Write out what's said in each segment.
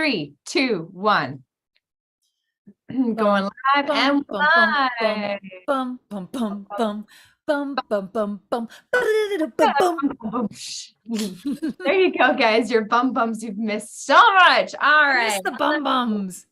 3, 2, 1. Going live and live. Bum bum bum bum bum bum bum bum. There you go, guys. Your bum bums you've missed so much. All right. Miss the bum bums.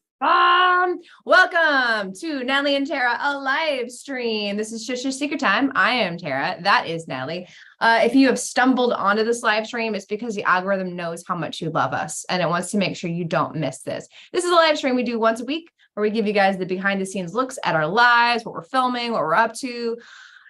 Welcome to Natalie and Tara, a live stream. This is just your secret time. I am Tara. That is Natalie. If you have stumbled onto this live stream, it's because the algorithm knows how much you love us and it wants to make sure you don't miss this. This is a live stream we do once a week where we give you guys the behind the scenes looks at our lives, what we're filming, what we're up to.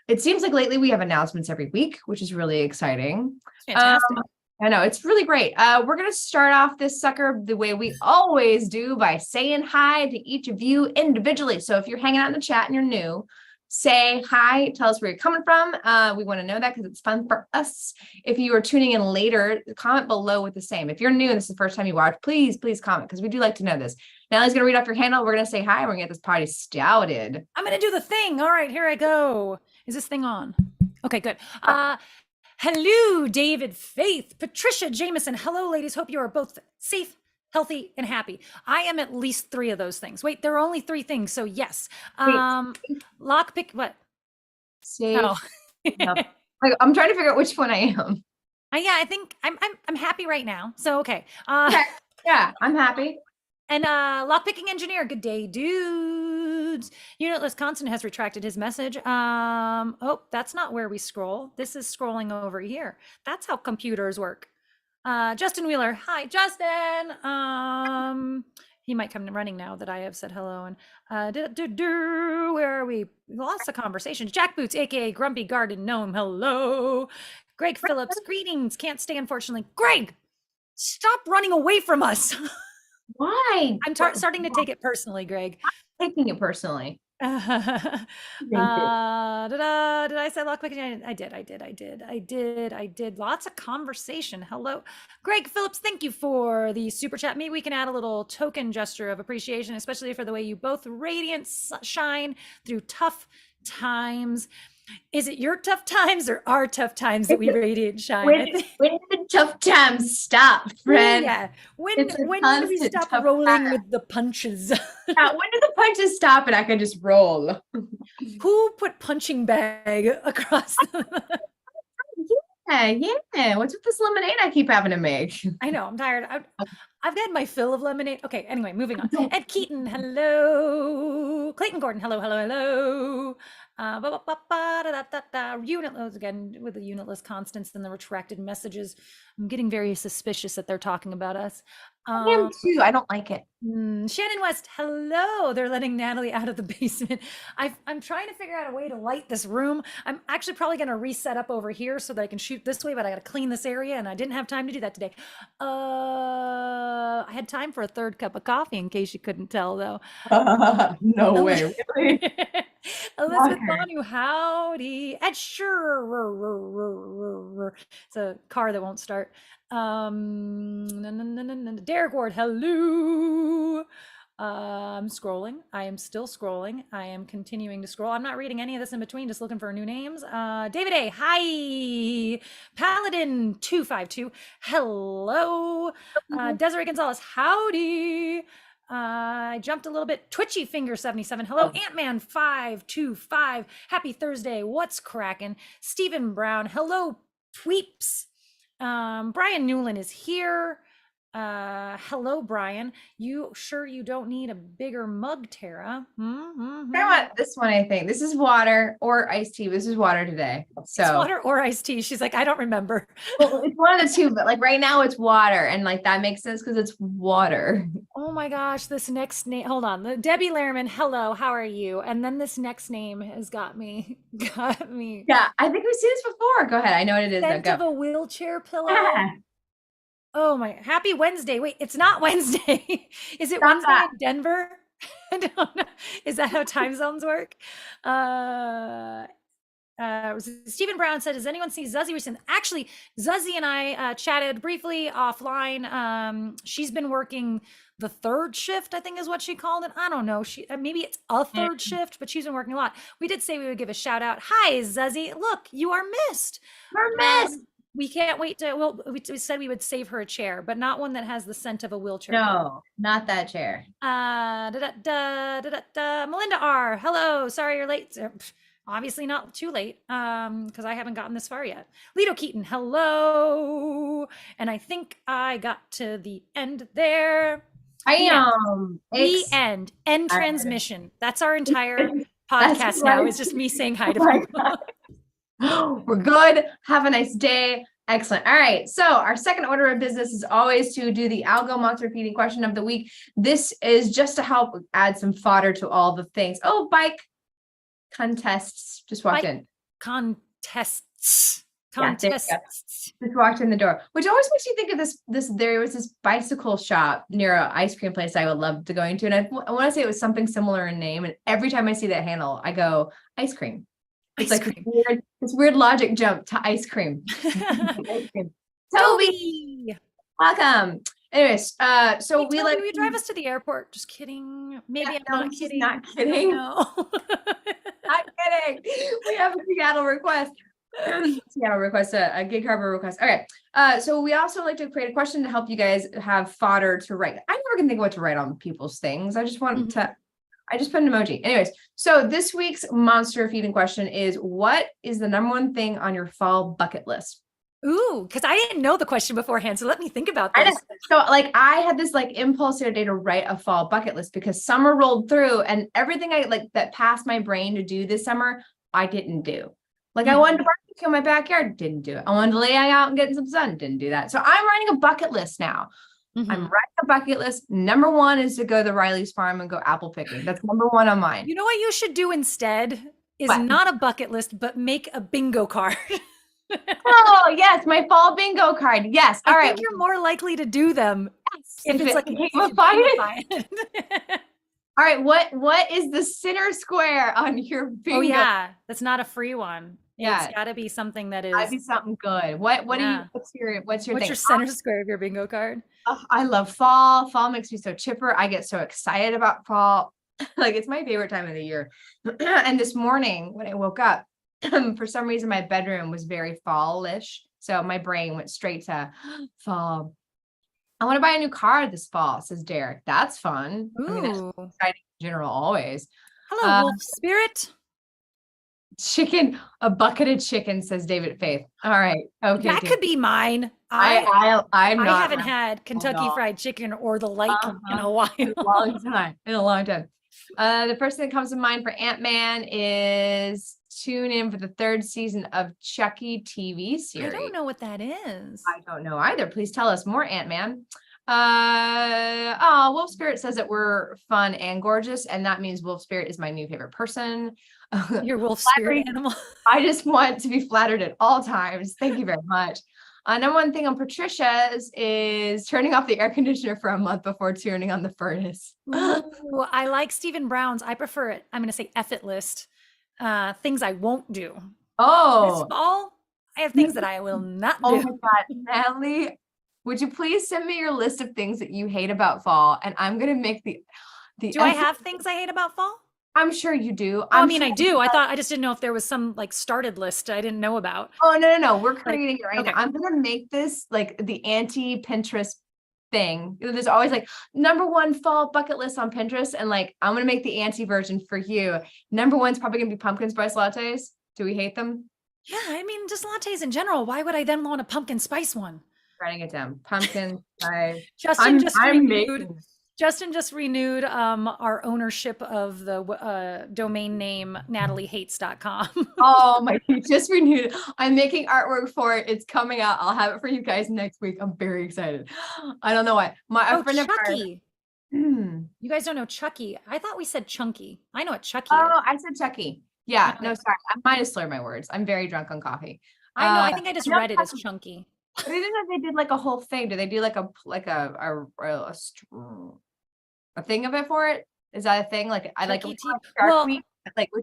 It seems like lately we have announcements every week, which is really exciting. Fantastic. I know, it's really great. We're going to start off this sucker the way we always do by saying hi to each of you individually. So if you're hanging out in the chat and you're new, say hi, tell us where you're coming from. We want to know that because it's fun for us. If you are tuning in later, comment below with the same. If you're new and this is the first time you watch, please comment because we do like to know this. Natalie's going to read off your handle. We're going to say hi. And we're going to get this party started. I'm going to do the thing. All right, here I go. Is this thing on? Okay, good. Hello, David, Faith, Patricia, Jameson. Hello, ladies. Hope you are both safe, healthy, and happy. I am at least 3 of those things. Wait, there are only 3 things. So yes. Lockpick, what? Safe. Oh. No. I'm trying to figure out which one I am. Yeah, I think I'm happy right now. So, okay. Okay. Yeah, I'm happy. And lockpicking engineer, good day, dudes. Unitless Constant has retracted his message. Oh, that's not where we scroll. This is scrolling over here. That's how computers work. Justin Wheeler, hi, Justin. He might come running now that I have said hello. And where are we? We lost the conversation. Jack Boots, aka Grumpy Garden Gnome, hello. Greg Phillips, greetings. Can't stay, unfortunately. Greg, stop running away from us. Why? I'm starting to take it personally, Greg. I'm taking it personally. Did I say lockpicking? I did. Lots of conversation. Hello, Greg Phillips. Thank you for the super chat. Maybe we can add a little token gesture of appreciation, especially for the way you both radiant shine through tough times. Is it your tough times or our tough times that we radiant shine? When did the tough times stop, friend? Yeah. When do we stop rolling with the punches? Yeah, when do the punches stop and I can just roll? Who put punching bag across Yeah. What's with this lemonade I keep having to make? I know, I'm tired. I've had my fill of lemonade. Okay, anyway, moving on. Ed Keaton, hello. Clayton Gordon, hello. Unitless again with the unitless constants and the retracted messages. I'm getting very suspicious that they're talking about us. I am too. I don't like it. Shannon West, hello. They're letting Natalie out of the basement. I'm trying to figure out a way to light this room. I'm actually probably going to reset up over here so that I can shoot this way, but I got to clean this area and I didn't have time to do that today. I had time for a 3rd cup of coffee in case you couldn't tell though. No way, really? Elizabeth Bonu, howdy. Ed sure. It's a car that won't start. Derek Ward, hello. I'm scrolling. I am still scrolling. I am continuing to scroll. I'm not reading any of this in between, just looking for new names. David A, hi. Paladin 252, hello. Desiree Gonzalez, howdy. I jumped a little bit. Twitchy Finger 77. Hello, Ant-Man 525. Happy Thursday. What's cracking? Stephen Brown. Hello, Tweeps. Brian Newland is here. Hello, Brian. You sure you don't need a bigger mug, Tara? I want this one, I think. This is water or iced tea. This is water today. So it's water or iced tea. She's like, I don't remember. Well, it's one of the two, but like right now it's water. And like that makes sense because it's water. Oh my gosh, this next name. Hold on. Debbie Lehrman, hello, how are you? And then this next name has got me. Yeah, I think we've seen this before. Go ahead. I know what it is. Scent of a wheelchair pillow. Yeah. Oh my, happy Wednesday. Wait, it's not Wednesday. Is it Wednesday in Denver? I don't know. Is that how time zones work? Stephen Brown said, does anyone see Zuzzy recently? Actually, Zuzzy and I chatted briefly offline. She's been working the 3rd shift, I think is what she called it. I don't know. Maybe it's a 3rd shift, but she's been working a lot. We did say we would give a shout out. Hi, Zuzzy. Look, you are missed. We're missed. We can't wait to, well, we said we would save her a chair, but not one that has the scent of a wheelchair. No, not that chair. Melinda R. Hello. Sorry you're late. Obviously not too late, because I haven't gotten this far yet. Lido Keaton, hello. And I think I got to the end there. I The am. The end. End All right. transmission. That's our entire That's podcast right. now. Is just me saying hi to Oh my people. God. We're good. Have a nice day. Excellent. All right. So our second order of business is always to do the algo monster feeding question of the week. This is just to help add some fodder to all the things. Oh, bike contests just walked Bike in. Contests. Yeah, there you go. Contests. Just walked in the door, which always makes you think of this. There was this bicycle shop near an ice cream place I would love to go into, and I want to say it was something similar in name. And every time I see that handle, I go ice cream. It's Ice like cream. this weird logic jump to ice cream. Ice cream. Toby, welcome. Anyways, so Hey, we Toby, like will you drive us to the airport? Just kidding. Maybe Yeah, I'm no, not she's kidding. not kidding. No. Not kidding. We have a Seattle request. Seattle request, a Gig Harbor request. Okay. So we also like to create a question to help you guys have fodder to write. I never can think of what to write on people's things. I just want to. I just put an emoji. Anyways, so this week's monster feeding question is: what is the number one thing on your fall bucket list? Ooh, because I didn't know the question beforehand. So let me think about I this. know. So like I had this like impulse the other day to write a fall bucket list because summer rolled through and everything I like that passed my brain to do this summer, I didn't do. Like I wanted to barbecue in my backyard, didn't do it. I wanted to lay out and get some sun, didn't do that. So I'm writing a bucket list now. I'm writing a bucket list. Number one is to go to Riley's farm and go apple picking. That's number one on mine. You know what you should do instead is What? not a bucket list, but make a bingo card. Oh, yes, my fall bingo card. Yes. All I right. think you're more likely to do them if it's like gamify it. gamified. All right, what is the center square on your bingo? Oh yeah, that's not a free one. Yeah. It's got to be something that is. Gotta be something good. What do you? What's your thing? your center square of your bingo card? Oh, I love fall. Fall makes me so chipper. I get so excited about fall. Like it's my favorite time of the year. And this morning when I woke up, for some reason my bedroom was very fallish. So my brain went straight to fall. I want to buy a new car this fall, says Derek. That's fun. Ooh. I mean, that's exciting in general, always. Hello, Wolf Spirit. Chicken, a bucket of chicken, says David Faith. All right. Okay. That could be mine. I haven't had Kentucky Fried Chicken or the like in a while. In a long time. The first thing that comes to mind for Ant-Man is tune in for the third season of Chucky TV series. I don't know what that is. I don't know either. Please tell us more, Ant-Man. Wolf Spirit says that we're fun and gorgeous, and that means Wolf Spirit is my new favorite person. Your wolf spirit animal. I just want to be flattered at all times. Thank you very much. Number one thing on Patricia's is turning off the air conditioner for a month before turning on the furnace. Ooh, I like Stephen Brown's. I prefer it. I'm going to say F it list. Things I won't do. Oh, this fall, I have things that I will not do. Oh my God, Natalie, would you please send me your list of things that you hate about fall? And I'm going to make the. Do I have things I hate about fall? I'm sure you do. I mean, I do. I just didn't know if there was some like started list I didn't know about. Oh, no. We're creating it right now. I'm going to make this like the anti-Pinterest thing. There's always like number one fall bucket list on Pinterest. And like, I'm going to make the anti version for you. Number one's probably going to be pumpkin spice lattes. Do we hate them? Yeah. I mean, just lattes in general. Why would I then want a pumpkin spice one? Writing it down. Pumpkin spice. Justin just renewed our ownership of the domain name nataliehates.com. Oh my, he just renewed it. I'm making artwork for it. It's coming out. I'll have it for you guys next week. I'm very excited. I don't know why. My friend Chucky. You guys don't know Chucky. I thought we said Chunky. I know what Chucky is. Oh, I said Chucky. Yeah, no, sorry. I might have slurred my words. I'm very drunk on coffee. I know. I think I just read it as Chunky. But I didn't know they did like a whole thing. Do they do like a thing of it for it? Is that a thing? Like I like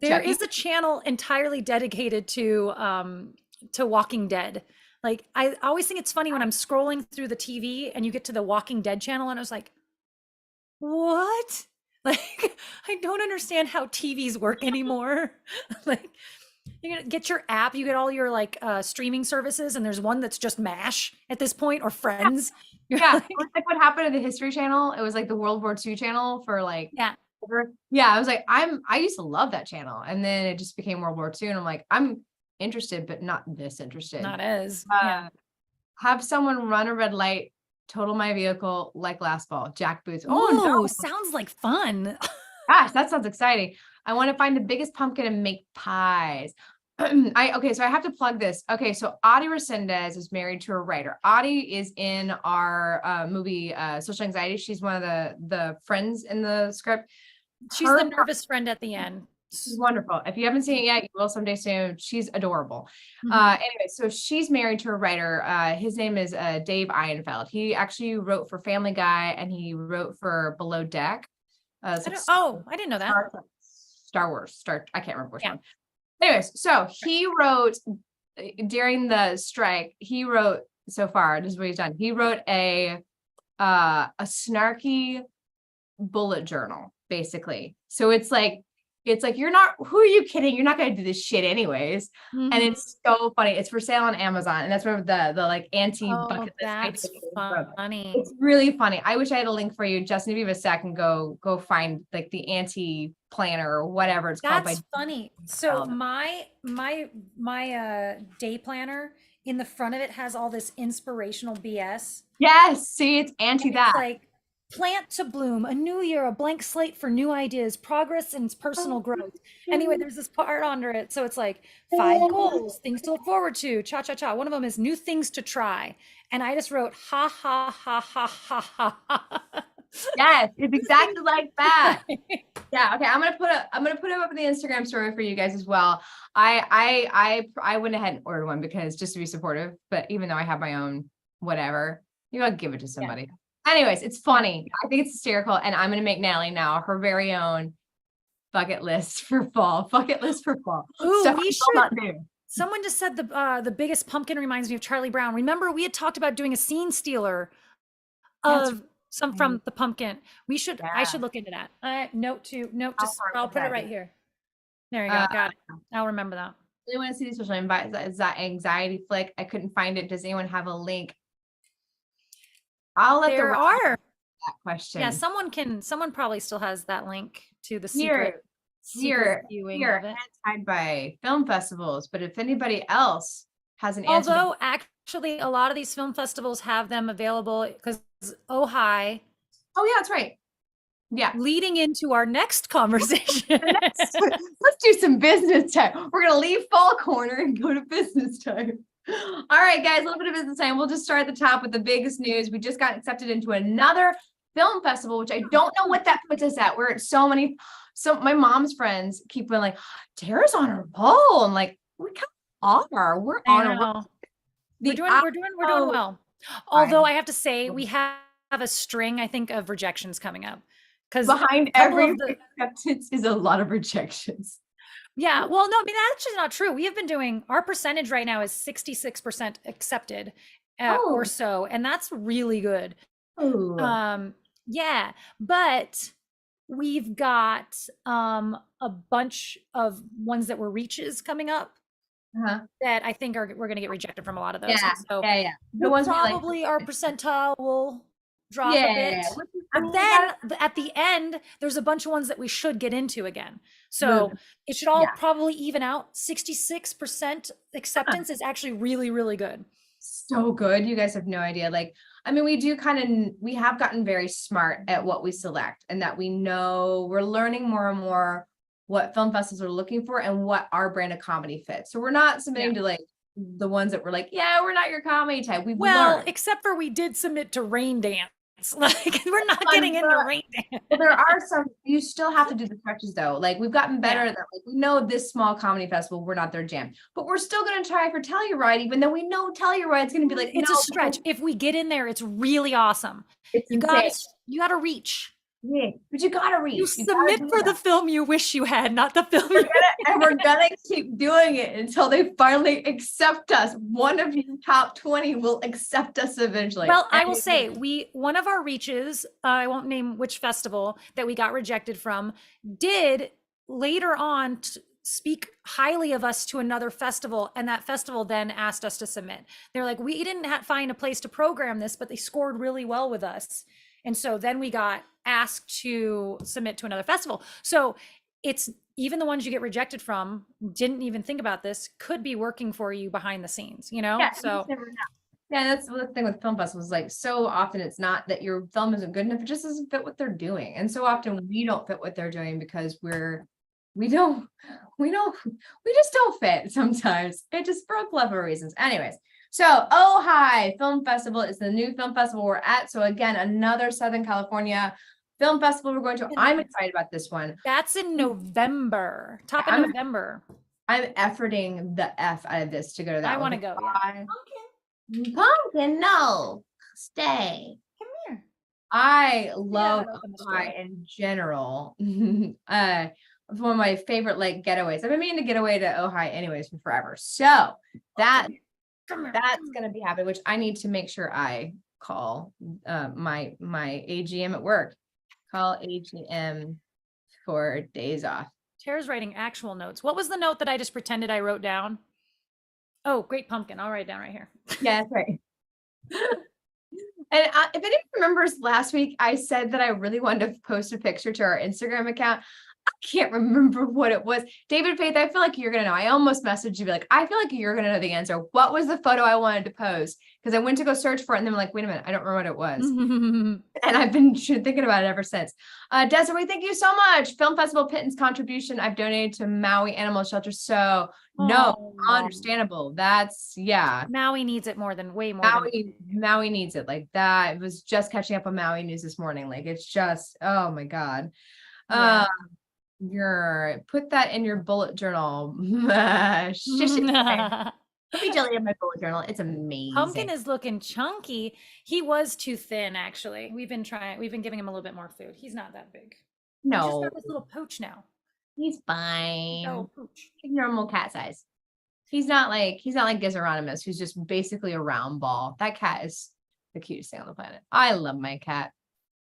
there is a channel entirely dedicated to Walking Dead. Like I always think it's funny when I'm scrolling through the TV and you get to the Walking Dead channel and I was like, what? Like I don't understand how TVs work anymore. Like You're gonna get your app, you get all your like streaming services, and there's one that's just MASH at this point, or Friends. You're Yeah, like, it was like what happened to the History Channel. It was like the World War II channel for like yeah, yeah, I was like, I used to love that channel. And then it just became World War II. And I'm like, I'm interested, but not this interested. not as yeah. Have someone run a red light, total my vehicle like last fall. Jack Boots. Oh Ooh, no. sounds like fun. Gosh, that sounds exciting. I want to find the biggest pumpkin and make pies. Okay, so I have to plug this. Okay, so Audie Resendez is married to a writer. Audie is in our movie Social Anxiety. She's one of the friends in the script. She's the nervous friend at the end. She's wonderful. If you haven't seen it yet, you will someday soon. She's adorable. Mhm. Anyway, so she's married to a writer. His name is Dave Einfeld. He actually wrote for Family Guy and he wrote for Below Deck. I didn't know that. Star Wars. I can't remember which one. Anyways, so he wrote during the strike. He wrote so far. This is what he's done. He wrote a snarky bullet journal, basically. So it's like you're not. Who are you kidding? You're not going to do this shit anyways. Mhm. And it's so funny. It's for sale on Amazon, and that's where the like bucket list. That's funny. It's really funny. I wish I had a link for you, Justin. If you have a second, go find like the anti planner or whatever it's called. That's funny. So my day planner, in the front of it has all this inspirational BS. Yes, see, it's anti that. It's like plant to bloom, a new year, a blank slate for new ideas, progress and personal growth. Anyway, there's this part under it. So it's like 5 goals, things to look forward to, cha cha cha. One of them is new things to try. And I just wrote ha ha ha ha ha ha ha. Yes, it's exactly like that. Yeah. Okay. I'm gonna put it up in the Instagram story for you guys as well. I went ahead and ordered one because just to be supportive, but even though I have my own, whatever, you gotta give it to somebody. Yeah. Anyways, it's funny. I think it's hysterical. And I'm gonna make Natalie now her very own bucket list for fall. Ooh, Stuff we I should not do. Someone just said the biggest pumpkin reminds me of Charlie Brown. Remember, we had talked about doing a scene stealer of some from the pumpkin. We should. Yeah. I should look into that. Note to. I'll put it right here. There you go. Got it. I'll remember that. I want to see the social invite. Is that anxiety flick? I couldn't find it. Does anyone have a link? I'll let there are that question. Yeah, someone probably still has that link to the secret viewing of it. Tied by film festivals, but if anybody else has an answer. Although actually a lot of these film festivals have them available because Ojai. Oh yeah, that's right. Yeah. Leading into our next conversation. Let's do some business time. We're going to leave fall corner and go to business time. All right, guys, a little bit of business time. We'll just start at the top with the biggest news. We just got accepted into another film festival, which I don't know what that puts us at. We're at so my mom's friends keep being like, Tara's on a roll. I'm like, we kind of are. We're on a roll. We're doing well. Although I have to say, we have a string, I think, of rejections coming up. Because behind every acceptance is a lot of rejections. Yeah, well, no, I mean, that's just not true. We have been doing, our percentage right now is 66% accepted or so, and that's really good. Yeah, but we've got a bunch of ones that were reaches coming up that I think we're going to get rejected from a lot of those. Yeah, so the ones probably our percentile will drop a bit. And then at the end, there's a bunch of ones that we should get into again. So it should all probably even out. 66% acceptance is actually really, really good. So good. You guys have no idea. Like, I mean, we have gotten very smart at what we select, and that we know we're learning more and more what film festivals are looking for and what our brand of comedy fits. So we're not submitting to like the ones that were like, yeah, we're not your comedy type. We've learned. Except for we did submit to Rain Dance. Like, we're not getting into Rain Dance. Well, there are some, you still have to do the stretches though. Like, we've gotten better at that. Like, we know this small comedy festival, we're not their jam, but we're still going to try for Telluride, even though we know Telluride's going to be like, it's a stretch. If we get in there, it's really awesome. You got to reach. Yeah, but you gotta reach. You submit for the film you wish you had, not the film. We're gonna keep doing it until they finally accept us. One of you top 20 will accept us eventually. Well, I will say one of our reaches, I won't name which festival that we got rejected from, did later on speak highly of us to another festival, and that festival then asked us to submit. They're like, we didn't find a place to program this, but they scored really well with us. And so then we got asked to submit to another festival. So it's even the ones you get rejected from didn't even think about this, could be working for you behind the scenes, you know? Yeah, you So just never know. Yeah, that's the thing with film festivals. Like, so often it's not that your film isn't good enough, it just doesn't fit what they're doing. And so often we don't fit what they're doing because we don't, we just don't fit sometimes. It just for clever reasons. Anyways, so Ojai Film Festival is the new film festival we're at. So again, another Southern California film festival we're going to. I'm excited about this one. that's in November, top of November. I'm efforting the F out of this to go to that I one. want to go. Yeah. Pumpkin, no, stay. Come here. I love open the Ojai door. in general. It's one of my favorite like getaways. I've been meaning to get away to Ojai anyways for forever. So that's gonna be happening, which I need to make sure I call my AGM at work. Call AGM for days off. Tara's writing actual notes. What was the note that I just pretended I wrote down? Oh, great pumpkin. I'll write it down right here. Yeah, that's right. And if anyone remembers last week, I said that I really wanted to post a picture to our Instagram account. I can't remember what it was. David Faith, I feel like you're going to know. I almost messaged you, like, I feel like you're going to know the answer. What was the photo I wanted to post? Because I went to go search for it and then I'm like, wait a minute, I don't remember what it was. And I've been thinking about it ever since. Desiree, thank you so much. Film Festival Pittance contribution I've donated to Maui Animal Shelter. So no, understandable. That's, yeah. Maui needs it way more Maui needs it like that. It was just catching up on Maui news this morning. Like, it's just, oh my God. Yeah. Put that in your bullet journal. Shush it. Be jelly in my bullet journal. It's amazing. Pumpkin is looking chunky. He was too thin, actually. We've been giving him a little bit more food. He's not that big. No, He's just got this little pooch now. He's fine. Oh, pooch. He's normal cat size. He's not like Gizeronimus, who's just basically a round ball. That cat is the cutest thing on the planet. I love my cat.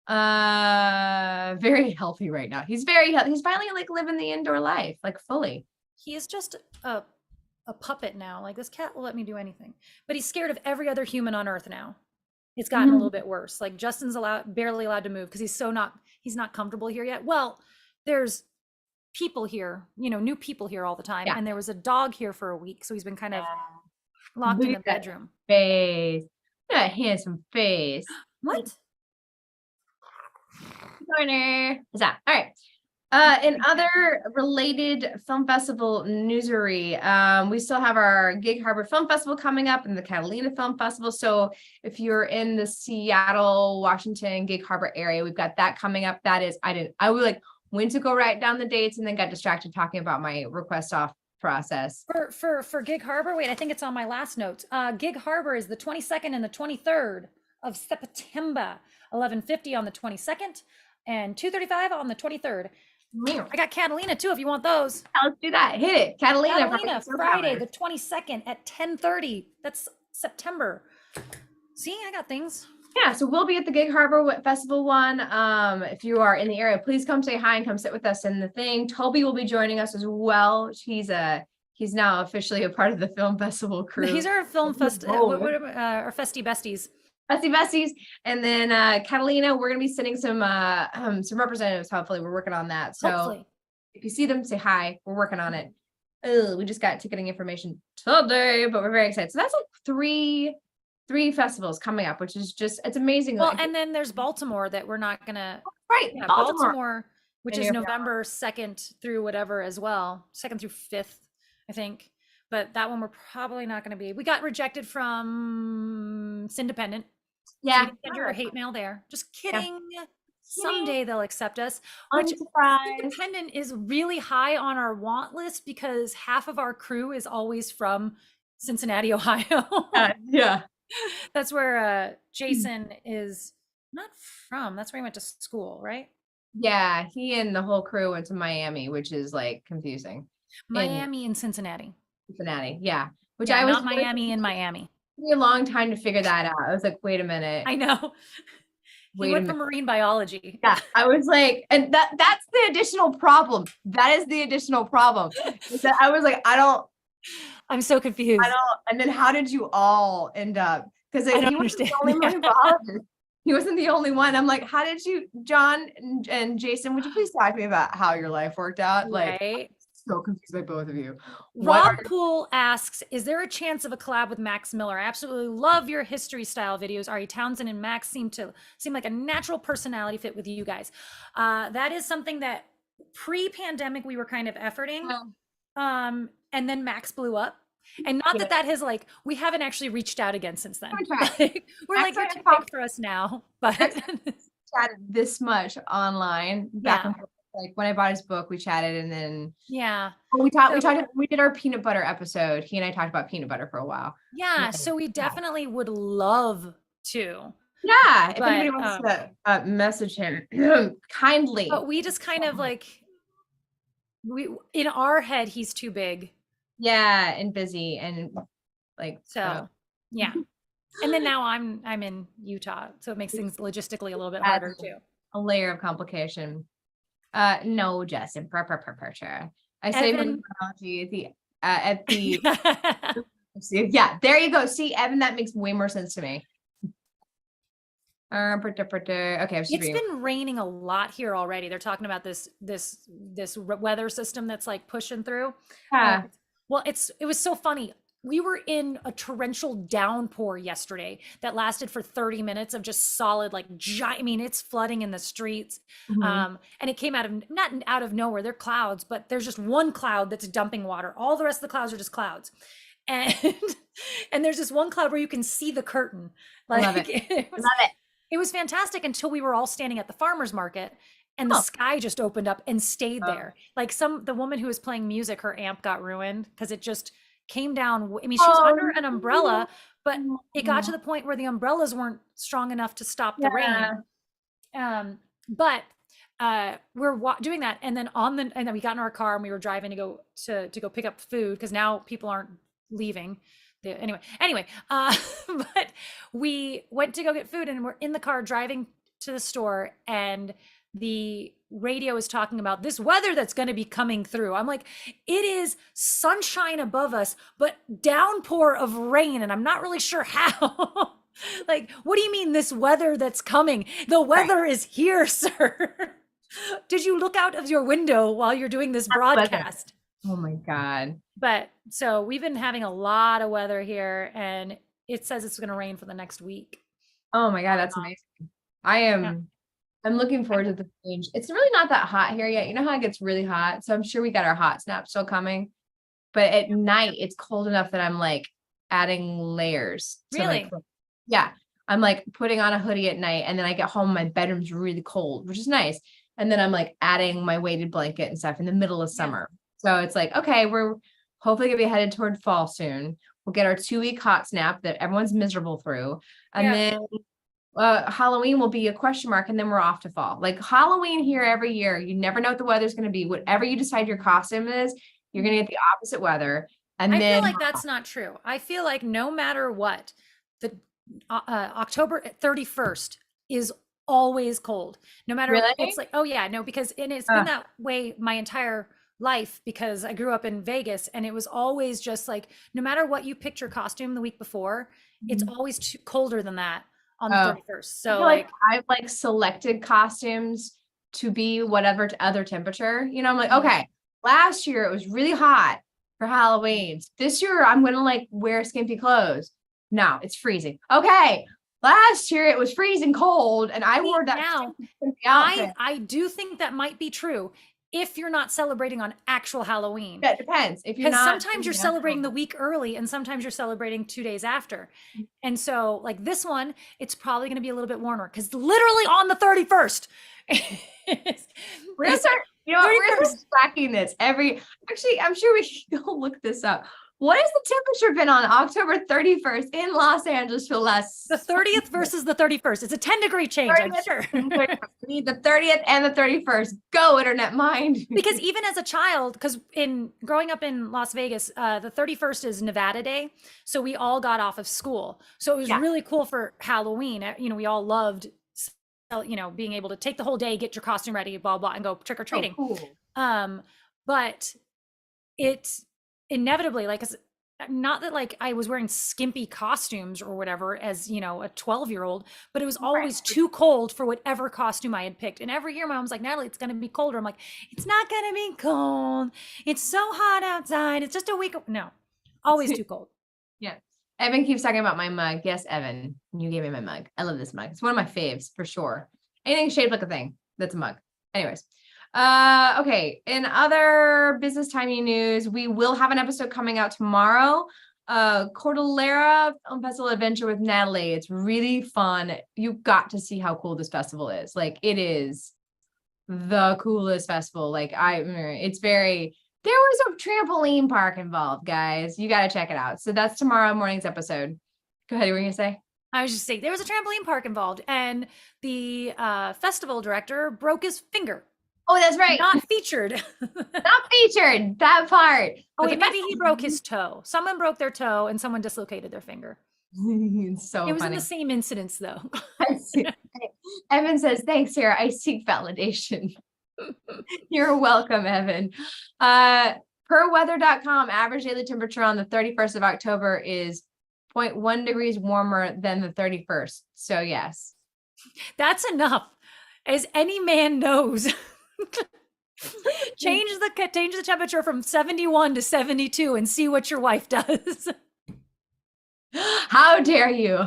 Very healthy right now. He's very healthy. He's finally like living the indoor life, like fully. He is just a puppet now. Like, this cat will let me do anything, but he's scared of every other human on earth now. It's gotten a little bit worse. Like, Justin's barely allowed to move because he's not comfortable here yet. Well, there's people here, new people here all the time. Yeah. And there was a dog here for a week. So he's been kind of locked in the bedroom. Face. That handsome face. What? Corner. What's that? All right. In other related film festival newsery, we still have our Gig Harbor Film Festival coming up and the Catalina Film Festival. So if you're in the Seattle, Washington, Gig Harbor area, we've got that coming up. That is, I went to go write down the dates and then got distracted talking about my request off process. For Gig Harbor, wait, I think it's on my last notes. Gig Harbor is the 22nd and the 23rd of September, 11:50 on the 22nd and 2:35 on the 23rd. I got Catalina too, if you want those. Let's do that. Hit it. Catalina Friday, the 22nd at 10:30. That's September. See, I got things. Yeah, so we'll be at the Gig Harbor Festival one. If you are in the area, please come say hi and come sit with us in the thing. Toby will be joining us as well. He's now officially a part of the film festival crew. He's our film festival, our festy besties. Bestie besties. And then Catalina, we're gonna be sending some representatives. Hopefully, we're working on that. So if you see them, say hi. We're working on it. We just got ticketing information today, but we're very excited. So that's like three festivals coming up, which is just, it's amazing. Well, and then there's Baltimore that we're not gonna yeah, Baltimore, which is November 2nd through whatever as well, 2nd through 5th, I think. But that one we're probably not going to be. We got rejected from Independent. Yeah. So send your hate mail there. Just kidding. Yeah. Someday they'll accept us. Which Independent is really high on our want list because half of our crew is always from Cincinnati, Ohio. Yeah. That's where Jason is not from. That's where he went to school, right? Yeah. He and the whole crew went to Miami, which is like confusing. Miami and Cincinnati. Yeah. Which yeah, I was not Miami and Miami. A long time to figure that out. I was like, wait a minute. I know. He went for marine biology. Yeah, I was like, and that's the additional problem. That is the additional problem. Is that I was like, I'm so confused. and then how did you all end up? Because I don't he wasn't understand. the only marine biologist. He wasn't the only one. I'm like, how did you, John and Jason, would you please talk to me about how your life worked out? Like, Right. so confused by both of you. Rob Poole asks, is there a chance of a collab with Max Miller? I absolutely love your history style videos. Ari Townsend and Max seem like a natural personality fit with you guys. That is something that pre-pandemic we were kind of efforting. And then Max blew up. And not that has like, we haven't actually reached out again since then. We're like, you're too big for us now. But chatted this much online back and forth. Like when I bought his book, we chatted, and then we did our peanut butter episode. He and I talked about peanut butter for a while. Yeah, so we definitely would love to. Yeah, if anybody wants to message him kindly. But we just kind of like, in our head, he's too big. Yeah, and busy, and like yeah. And then now I'm in Utah, so it makes things logistically a little bit harder too. A layer of complication. No, Justin. I say terminology at the yeah, there you go. See, Evan, that makes way more sense to me. Okay, it's been raining a lot here already. They're talking about this weather system that's like pushing through. Well, it was so funny. We were in a torrential downpour yesterday that lasted for 30 minutes of just solid, like giant. I mean, it's flooding in the streets. And it came not out of nowhere. They're clouds, but there's just one cloud that's dumping water. All the rest of the clouds are just clouds. And there's this one cloud where you can see the curtain. Like, I love it. It was fantastic until we were all standing at the farmer's market and the sky just opened up and stayed there. Like the woman who was playing music, her amp got ruined because it just came down. I mean, she was under an umbrella, but it got to the point where the umbrellas weren't strong enough to stop the rain. But we're doing that, and then and then we got in our car and we were driving to go pick up food because now people aren't leaving. Anyway, but we went to go get food and we're in the car driving to the store, and the radio is talking about this weather that's going to be coming through. I'm like, it is sunshine above us, but downpour of rain. And I'm not really sure how. Like, what do you mean this weather that's coming? The weather is here, sir. Did you look out of your window while you're doing this broadcast? Oh my God. But so we've been having a lot of weather here, and it says it's going to rain for the next week. Oh my God. That's amazing. I'm looking forward to the change. It's really not that hot here yet. You know how it gets really hot? So I'm sure we got our hot snap still coming. But at night, it's cold enough that I'm like adding layers. Really? Yeah. I'm like putting on a hoodie at night, and then I get home, my bedroom's really cold, which is nice. And then I'm like adding my weighted blanket and stuff in the middle of summer. So it's like, okay, we're hopefully gonna be headed toward fall soon. We'll get our 2-week hot snap that everyone's miserable through. And then Halloween will be a question mark, and then we're off to fall. Like Halloween here every year, you never know what the weather's going to be. Whatever you decide your costume is, you're going to get the opposite weather. And I feel like that's not true. I feel like no matter what, the October 31st is always cold. No matter it's like, because it's been that way my entire life, because I grew up in Vegas, and it was always just like, no matter what you picked your costume the week before, it's always colder than that on the 31st. So like I've like selected costumes to be whatever other temperature, you know, I'm like, okay, last year it was really hot for Halloween. This year I'm going to like wear skimpy clothes. No, it's freezing. Okay. Last year it was freezing cold, and I wore that. Now, I do think that might be true if you're not celebrating on actual Halloween. That depends. If you're not, sometimes you're celebrating the week early, and sometimes you're celebrating 2 days after. And so like this one, it's probably going to be a little bit warmer, because literally on the 31st. We're going to start, we're going to start tracking this actually, I'm sure we should go look this up. What has the temperature been on October 31st in Los Angeles for the last? The 30th versus the 31st. It's a 10-degree change, I'm sure. We need the 30th and the 31st. Go, internet mind. Because even as a child, because growing up in Las Vegas, the 31st is Nevada Day. So we all got off of school. So it was really cool for Halloween. You know, we all loved being able to take the whole day, get your costume ready, blah, blah, and go trick or Oh, treating. cool. But it's inevitably like, not that like I was wearing skimpy costumes or whatever as, a 12-year-old, but it was always too cold for whatever costume I had picked. And every year my mom's like, Natalie, it's going to be colder. I'm like, it's not going to be cold. It's so hot outside. It's just a week. No, always too cold. Yeah. Evan keeps talking about my mug. Yes, Evan, you gave me my mug. I love this mug. It's one of my faves for sure. Anything shaped like a thing, that's a mug. Anyways. Okay. In other business timing news, we will have an episode coming out tomorrow. Cordillera Film Festival Adventure with Natalie. It's really fun. You've got to see how cool this festival is. Like, it is the coolest festival. Like, it's very, there was a trampoline park involved, guys. You got to check it out. So that's tomorrow morning's episode. Go ahead. What were you gonna say? I was just saying there was a trampoline park involved, and the festival director broke his finger. Oh, that's right. Not featured. Not featured. That part. Oh, wait, maybe he broke his toe. Someone broke their toe and someone dislocated their finger. It's so It was funny. In the same incidents, though. Evan says, thanks, Sarah. I seek validation. You're welcome, Evan. Perweather.com, average daily temperature on the 31st of October is 0.1 degrees warmer than the 31st. So yes. That's enough. As any man knows. Change the temperature from 71 to 72 and see what your wife does. How dare you?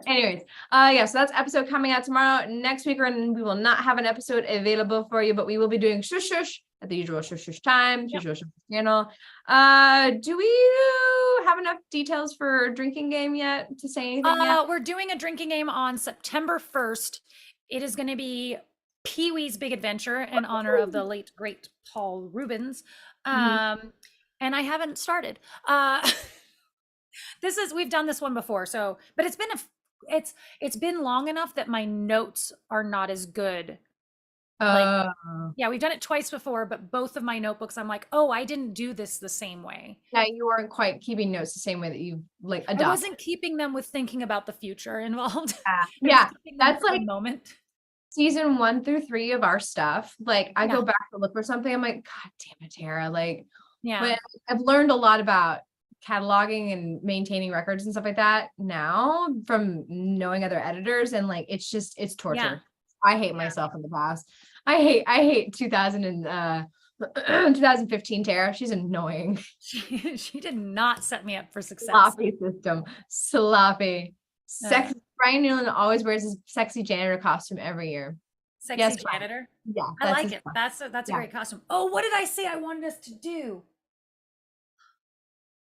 Anyways, yeah, so that's episode coming out tomorrow. Next week, we will not have an episode available for you, but we will be doing shush shush at the usual shush shush time, usual shush channel. Do we have enough details for drinking game yet to say anything yet? We're doing a drinking game on September 1st. It is going to be Pee-wee's Big Adventure in honor of the late great Paul Rubens. And I haven't started. We've done this one before, so, but it's been long enough that my notes are not as good. Yeah, we've done it twice before, but both of my notebooks, I'm like, oh, I didn't do this the same way. Yeah, you weren't quite keeping notes the same way that you adopted. I wasn't keeping them with thinking about the future involved. Yeah, that's like moment. Season 1 through 3 of our stuff. Like, I go back to look for something. I'm like, God damn it, Tara. Like, but I've learned a lot about cataloging and maintaining records and stuff like that now from knowing other editors, and like it's torture. I hate myself in the past. I hate 2015 Tara. She's annoying. She did not set me up for success. Sloppy system. Sloppy. Sexy. Brian Newland always wears his sexy janitor costume every year. Sexy janitor? Yeah. I like it. That's a great costume. Oh, what did I say I wanted us to do?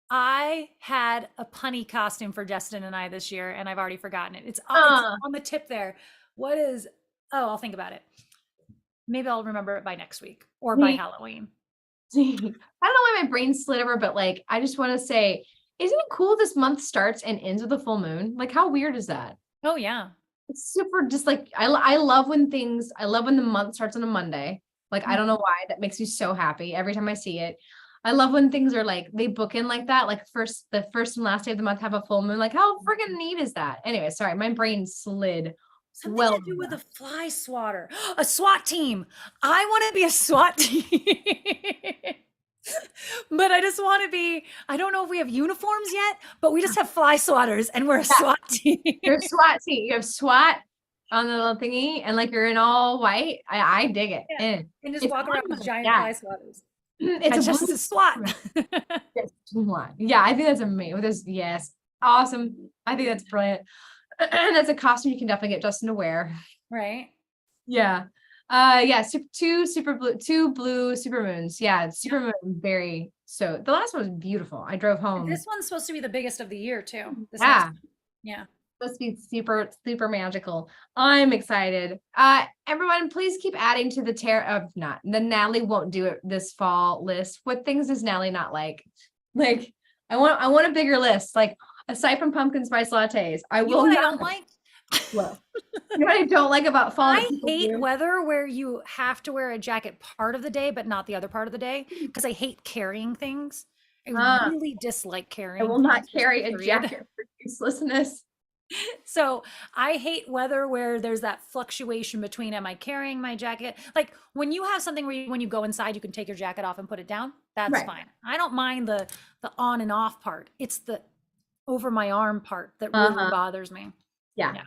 I had a punny costume for Justin and I this year, and I've already forgotten it. It's on the tip there. I'll think about it. Maybe I'll remember it by next week or by Halloween. I don't know why my brain slid over, but like, I just want to say, isn't it cool this month starts and ends with a full moon? Like, how weird is that? Oh, yeah. It's super, just like, I love when the month starts on a Monday. Like, I don't know why, that makes me so happy every time I see it. I love when things are like, they book in like that, like the first and last day of the month have a full moon. Like, how freaking neat is that? Anyway, sorry, my brain slid. Something to do with a fly swatter, a SWAT team. I want to be a SWAT team. But I just want to be, I don't know if we have uniforms yet, but we just have fly swatters and we're a SWAT team. You're a SWAT team. You have SWAT on the little thingy and like you're in all white. I dig it. Yeah. And just walk around with giant fly swatters. It's just a SWAT. Yeah, I think that's amazing. Yes. Awesome. I think that's brilliant. And that's a costume you can definitely get Justin to wear. Right. Yeah. Two blue super moons. Yeah, super moon, very, so the last one was beautiful. I drove home. This one's supposed to be the biggest of the year too. Yeah. Supposed to be super magical. I'm excited. Everyone, please keep adding to the Natalie won't do it this fall list. What things does Natalie not like? Like, I want a bigger list. Like, aside from pumpkin spice lattes, I don't like. Well, you know what I don't like about fall? I hate weather where you have to wear a jacket part of the day, but not the other part of the day, because I hate carrying things. I really dislike carrying. I will not carry a jacket for uselessness. So I hate weather where there's that fluctuation between, am I carrying my jacket? Like when you have something where when you go inside, you can take your jacket off and put it down. That's Right. fine. I don't mind the on and off part. It's the over my arm part that really Uh-huh. bothers me. Yeah. Yeah.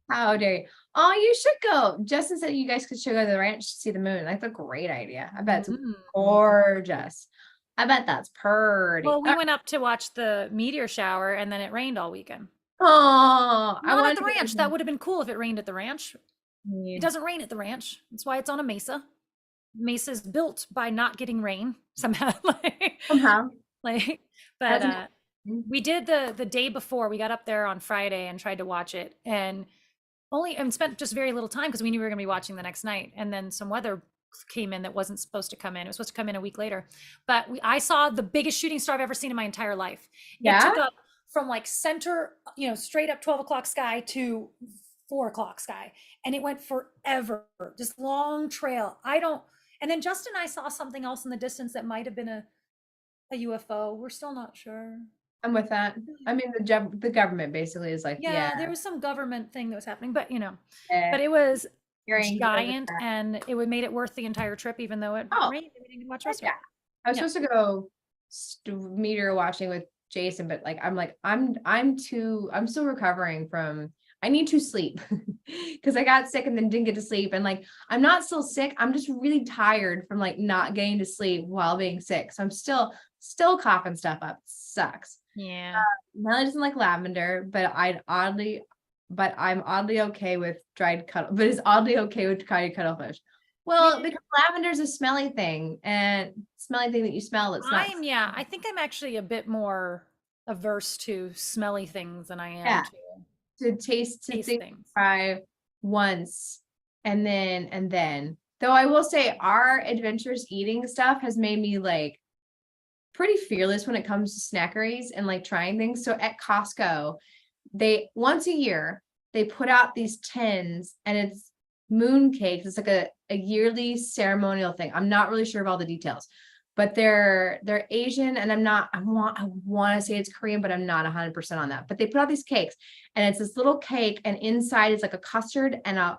How dare you? Oh, you should go. Justin said you guys should go to the ranch to see the moon. That's a great idea. I bet it's Mm. gorgeous. I bet that's pretty. Well, we went up to watch the meteor shower and then it rained all weekend. Oh, I Not at wanted the to go ranch. to That would have been cool if it rained at the ranch. the It doesn't rain at the ranch. That's why it's on a mesa. Mesa is built by not getting rain somehow. somehow. like, That's but we did the day before. We got up there on Friday and tried to watch it, and spent just very little time because we knew we were going to be watching the next night. And then some weather came in that wasn't supposed to come in. It was supposed to come in a week later. But I saw the biggest shooting star I've ever seen in my entire life. It Yeah. took up from like center, straight up 12 o'clock sky to 4 o'clock sky. And it went forever, just long trail. And then Justin and I saw something else in the distance that might have been a UFO. We're still not sure. I'm with that. I mean, the government basically is like, Yeah, there was some government thing that was happening, but eh, but it was you're angry over giant that. and it would made it worth the entire trip, even though it Oh, rained and we didn't watch the heck rest of yeah. it. I was Yeah. supposed to go meteor watching with Jason, but like I'm still recovering from I need to sleep because I got sick and then didn't get to sleep. And like I'm not still sick. I'm just really tired from like not getting to sleep while being sick. So I'm still coughing stuff up. Sucks. Yeah. Melanie doesn't like lavender, but I'm oddly okay with dried cuttle, but is oddly okay with dried cuttlefish. Well, because lavender's a smelly thing and smelly thing that you smell, it's not. I think I'm actually a bit more averse to smelly things than I am Yeah. to To taste taste things. try once and then. Though I will say our adventurous eating stuff has made me like pretty fearless when it comes to snackeries and like trying things. So at Costco, they once a year they put out these tins and it's moon cakes. It's like a yearly ceremonial thing. I'm not really sure of all the details, but they're Asian and I want to say it's Korean, but I'm not 100% on that. But they put out these cakes and it's this little cake and inside is like a custard and a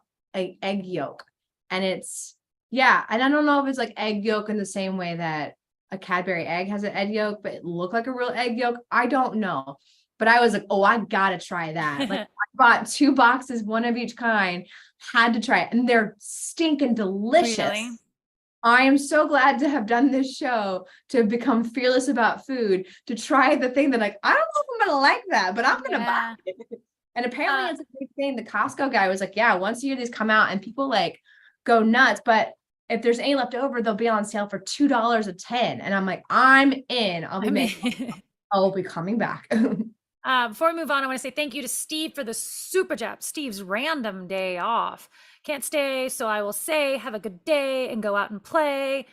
egg yolk. And it's and I don't know if it's like egg yolk in the same way that a Cadbury egg has an egg yolk, but it looked like a real egg yolk. I don't know. But I was like, oh, I gotta try that. Like I bought 2 boxes, one of each kind, had to try it. And they're stinking delicious. Really? I am so glad to have done this show to become fearless about food, to try the thing that like, I don't know if I'm gonna like that, but I'm gonna buy it. And apparently it's a big thing. The Costco guy was like, yeah, once a year these come out and people like go nuts, but if there's any left over, they'll be on sale for $2 a 10. And I'm like, I'm in. I'll be coming back. Before we move on, I want to say thank you to Steve for the super chat. Steve's random day off. Can't stay, so I will say have a good day and go out and play.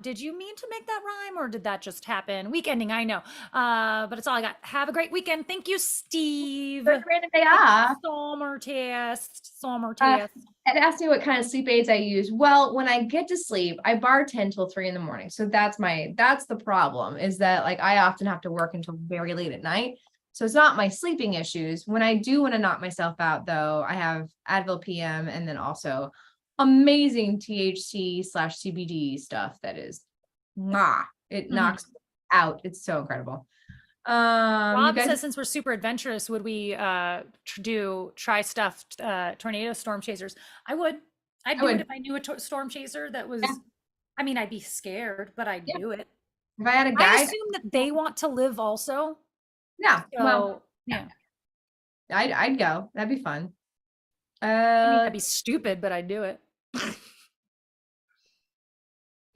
Did you mean to make that rhyme or did that just happen? Weekending, I know. But it's all I got. Have a great weekend. Thank you, Steve. Random day off. Summer test. And asked me what kind of sleep aids I use. Well, when I get to sleep, I bartend till 3 a.m. So that's the problem is that like I often have to work until very late at night. So it's not my sleeping issues. When I do want to knock myself out though, I have Advil PM and then also amazing THC/CBD stuff that is it knocks out. It's so incredible. Rob says since we're super adventurous, would we try stuffed tornado storm chasers? I'd do it if I knew a storm chaser that was I mean I'd be scared, but I'd do it. If I had a guy, I assume that they want to live also. Yeah. So, well, yeah. I'd go. That'd be fun. I mean, that'd be stupid, but I'd do it.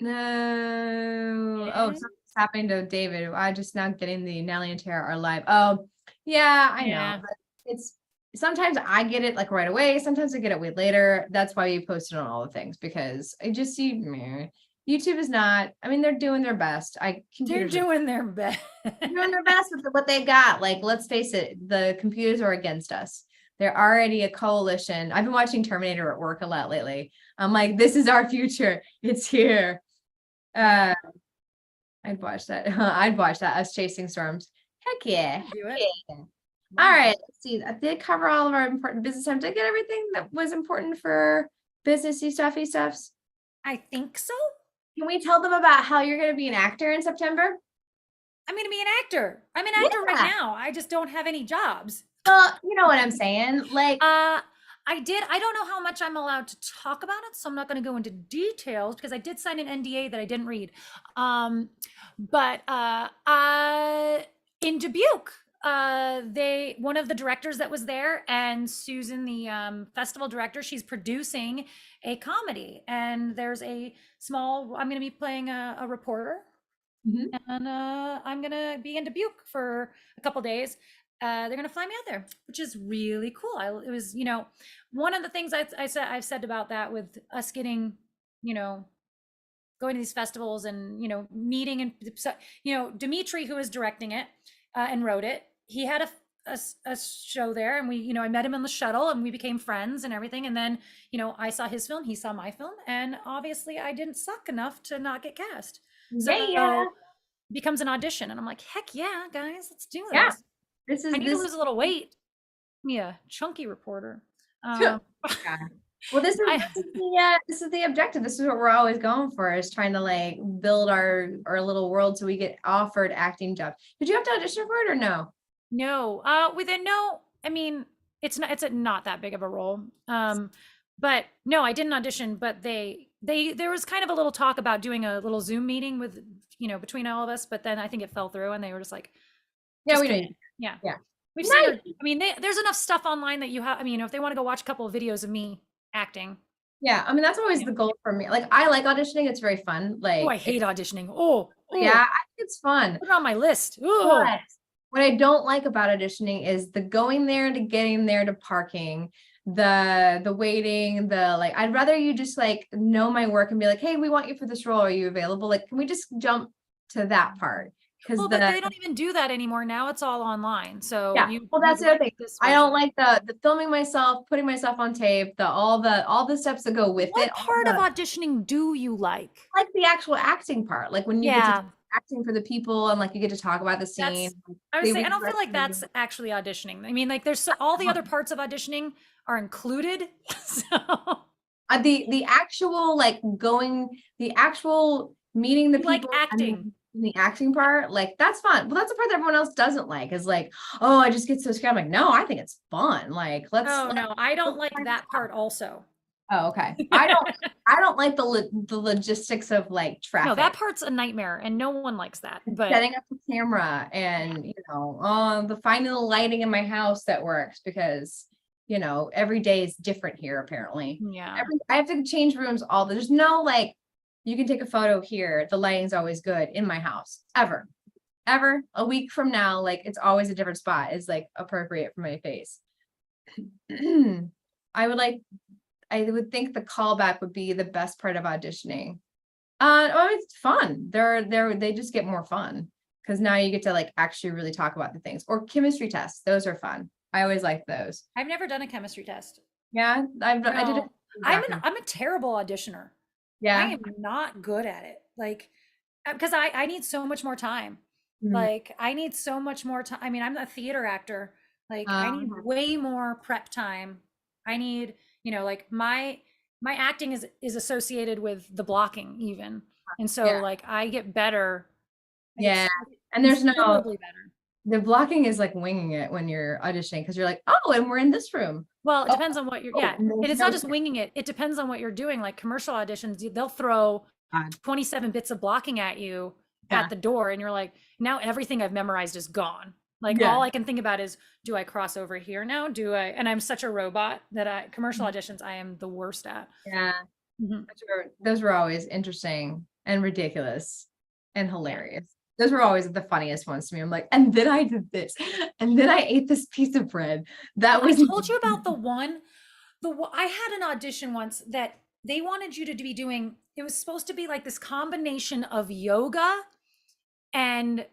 No. Oh, something's happening to David. I just now getting the Natalie and Tara are live. Oh, yeah, I know. But it's sometimes I get it like right away. Sometimes I get it way later. That's why you post it on all the things because I just see YouTube is not. I mean, they're doing their best. They're doing their best. Doing their best with what they got. Like, let's face it, the computers are against us. They're already a coalition. I've been watching Terminator at work a lot lately. I'm like, this is our future. It's here. I'd watch that. I'd watch that. Us chasing storms. Heck yeah. Do it. Yeah. All right, let's see. I did cover all of our important business time. Did I get everything that was important for businessy stuffs? I think so. Can we tell them about how you're going to be an actor in September? I'm going to be an actor. I'm an actor right Yeah. now. I just don't have any jobs. Well, you know what I'm saying. Like, I don't know how much I'm allowed to talk about it, so I'm not going to go into details because I did sign an NDA that I didn't read. But in Dubuque, one of the directors that was there, and Susan, the festival director, she's producing a comedy, and there's I'm going to be playing a reporter, mhm. and I'm going to be in Dubuque for a couple days. They're going to fly me out there, which is really cool. It was, one of the things I've said about that with us getting, going to these festivals and, meeting, and, Dimitri, who is directing it and wrote it, he had a show there, and we, I met him in the shuttle, and we became friends and everything. And then, I saw his film, he saw my film, and obviously I didn't suck enough to not get cast. So Yeah. becomes an audition, and I'm like, heck yeah, guys, let's do Yeah. this. I need to lose a little weight. Yeah, chunky reporter. Yeah. Well, this is the objective. This is what we're always going for, is trying to like build our little world so we get offered acting jobs. Did you have to audition for it or no? No, I mean, it's not that big of a role. But no, I didn't audition, but there was kind of a little talk about doing a little Zoom meeting with, between all of us, but then I think it fell through, and they were just like, Yeah, we kidding. know. Yeah. Yeah. We've seen her. I mean, there's enough stuff online that you have. I mean, if they want to go watch a couple of videos of me acting. Yeah, I mean, that's always the goal for me. Like, I like auditioning. It's very fun. Like, I hate auditioning. Oh, yeah, I think it's fun. Put it on my list. But what I don't like about auditioning is the going there to getting there to parking, the waiting, like, I'd rather you just like know my work and be like, hey, we want you for this role. Are you available? Like, can we just jump to that part? But they don't even do that anymore. Now it's all online. So yeah, that's the other thing. I don't like the filming myself, putting myself on tape, all the steps that go with it. What part of auditioning do you like? Like the actual acting part, like when you get to acting for the people, and like you get to talk about the scene. I would say I don't feel like that's actually auditioning. I mean, like there's all the other parts of auditioning are included. So the actual like the actual meeting the people, like acting. The acting part, like that's fun. Well, that's the part that everyone else doesn't like, is like, oh, I just get so scared. I'm like, no, I think it's fun. Like, no, I don't like that part also. Oh, okay. I don't like the logistics of like traffic. No, that part's a nightmare, and no one likes that. But setting up the camera, and the finding the lighting in my house that works, because every day is different here apparently. Yeah. I have to change rooms there's no like, you can take a photo here, the lighting's always good in my house, ever a week from now, like it's always a different spot is like appropriate for my face. I would think the callback would be the best part of auditioning. It's fun. They just get more fun because now you get to like actually really talk about the things. Or chemistry tests, those are fun. I always like those. I've never done a chemistry test. Yeah, I did it. I'm a terrible auditioner. Yeah, I am not good at it. Like, because I need so much more time. Mhm. Like, I need so much more time. I mean, I'm a theater actor. Like, I need way more prep time. I need, like my acting is associated with the blocking even. And so like I get better. Yeah. And there's better. The blocking is like winging it when you're auditioning, because you're like, oh, and we're in this room. Well, it depends on what you're, and it's not just winging it. It depends on what you're doing. Like commercial auditions, they'll throw 27 bits of blocking at you at the door, and you're like, now everything I've memorized is gone. Like all I can think about is, do I cross over here now? And I'm such a robot that commercial auditions, I am the worst at. Yeah. Those were always interesting and ridiculous and hilarious. Those were always the funniest ones to me. I'm like, and then I did this, and then I ate this piece of bread. I told you about I had an audition once that they wanted you to be doing, it was supposed to be like this combination of yoga and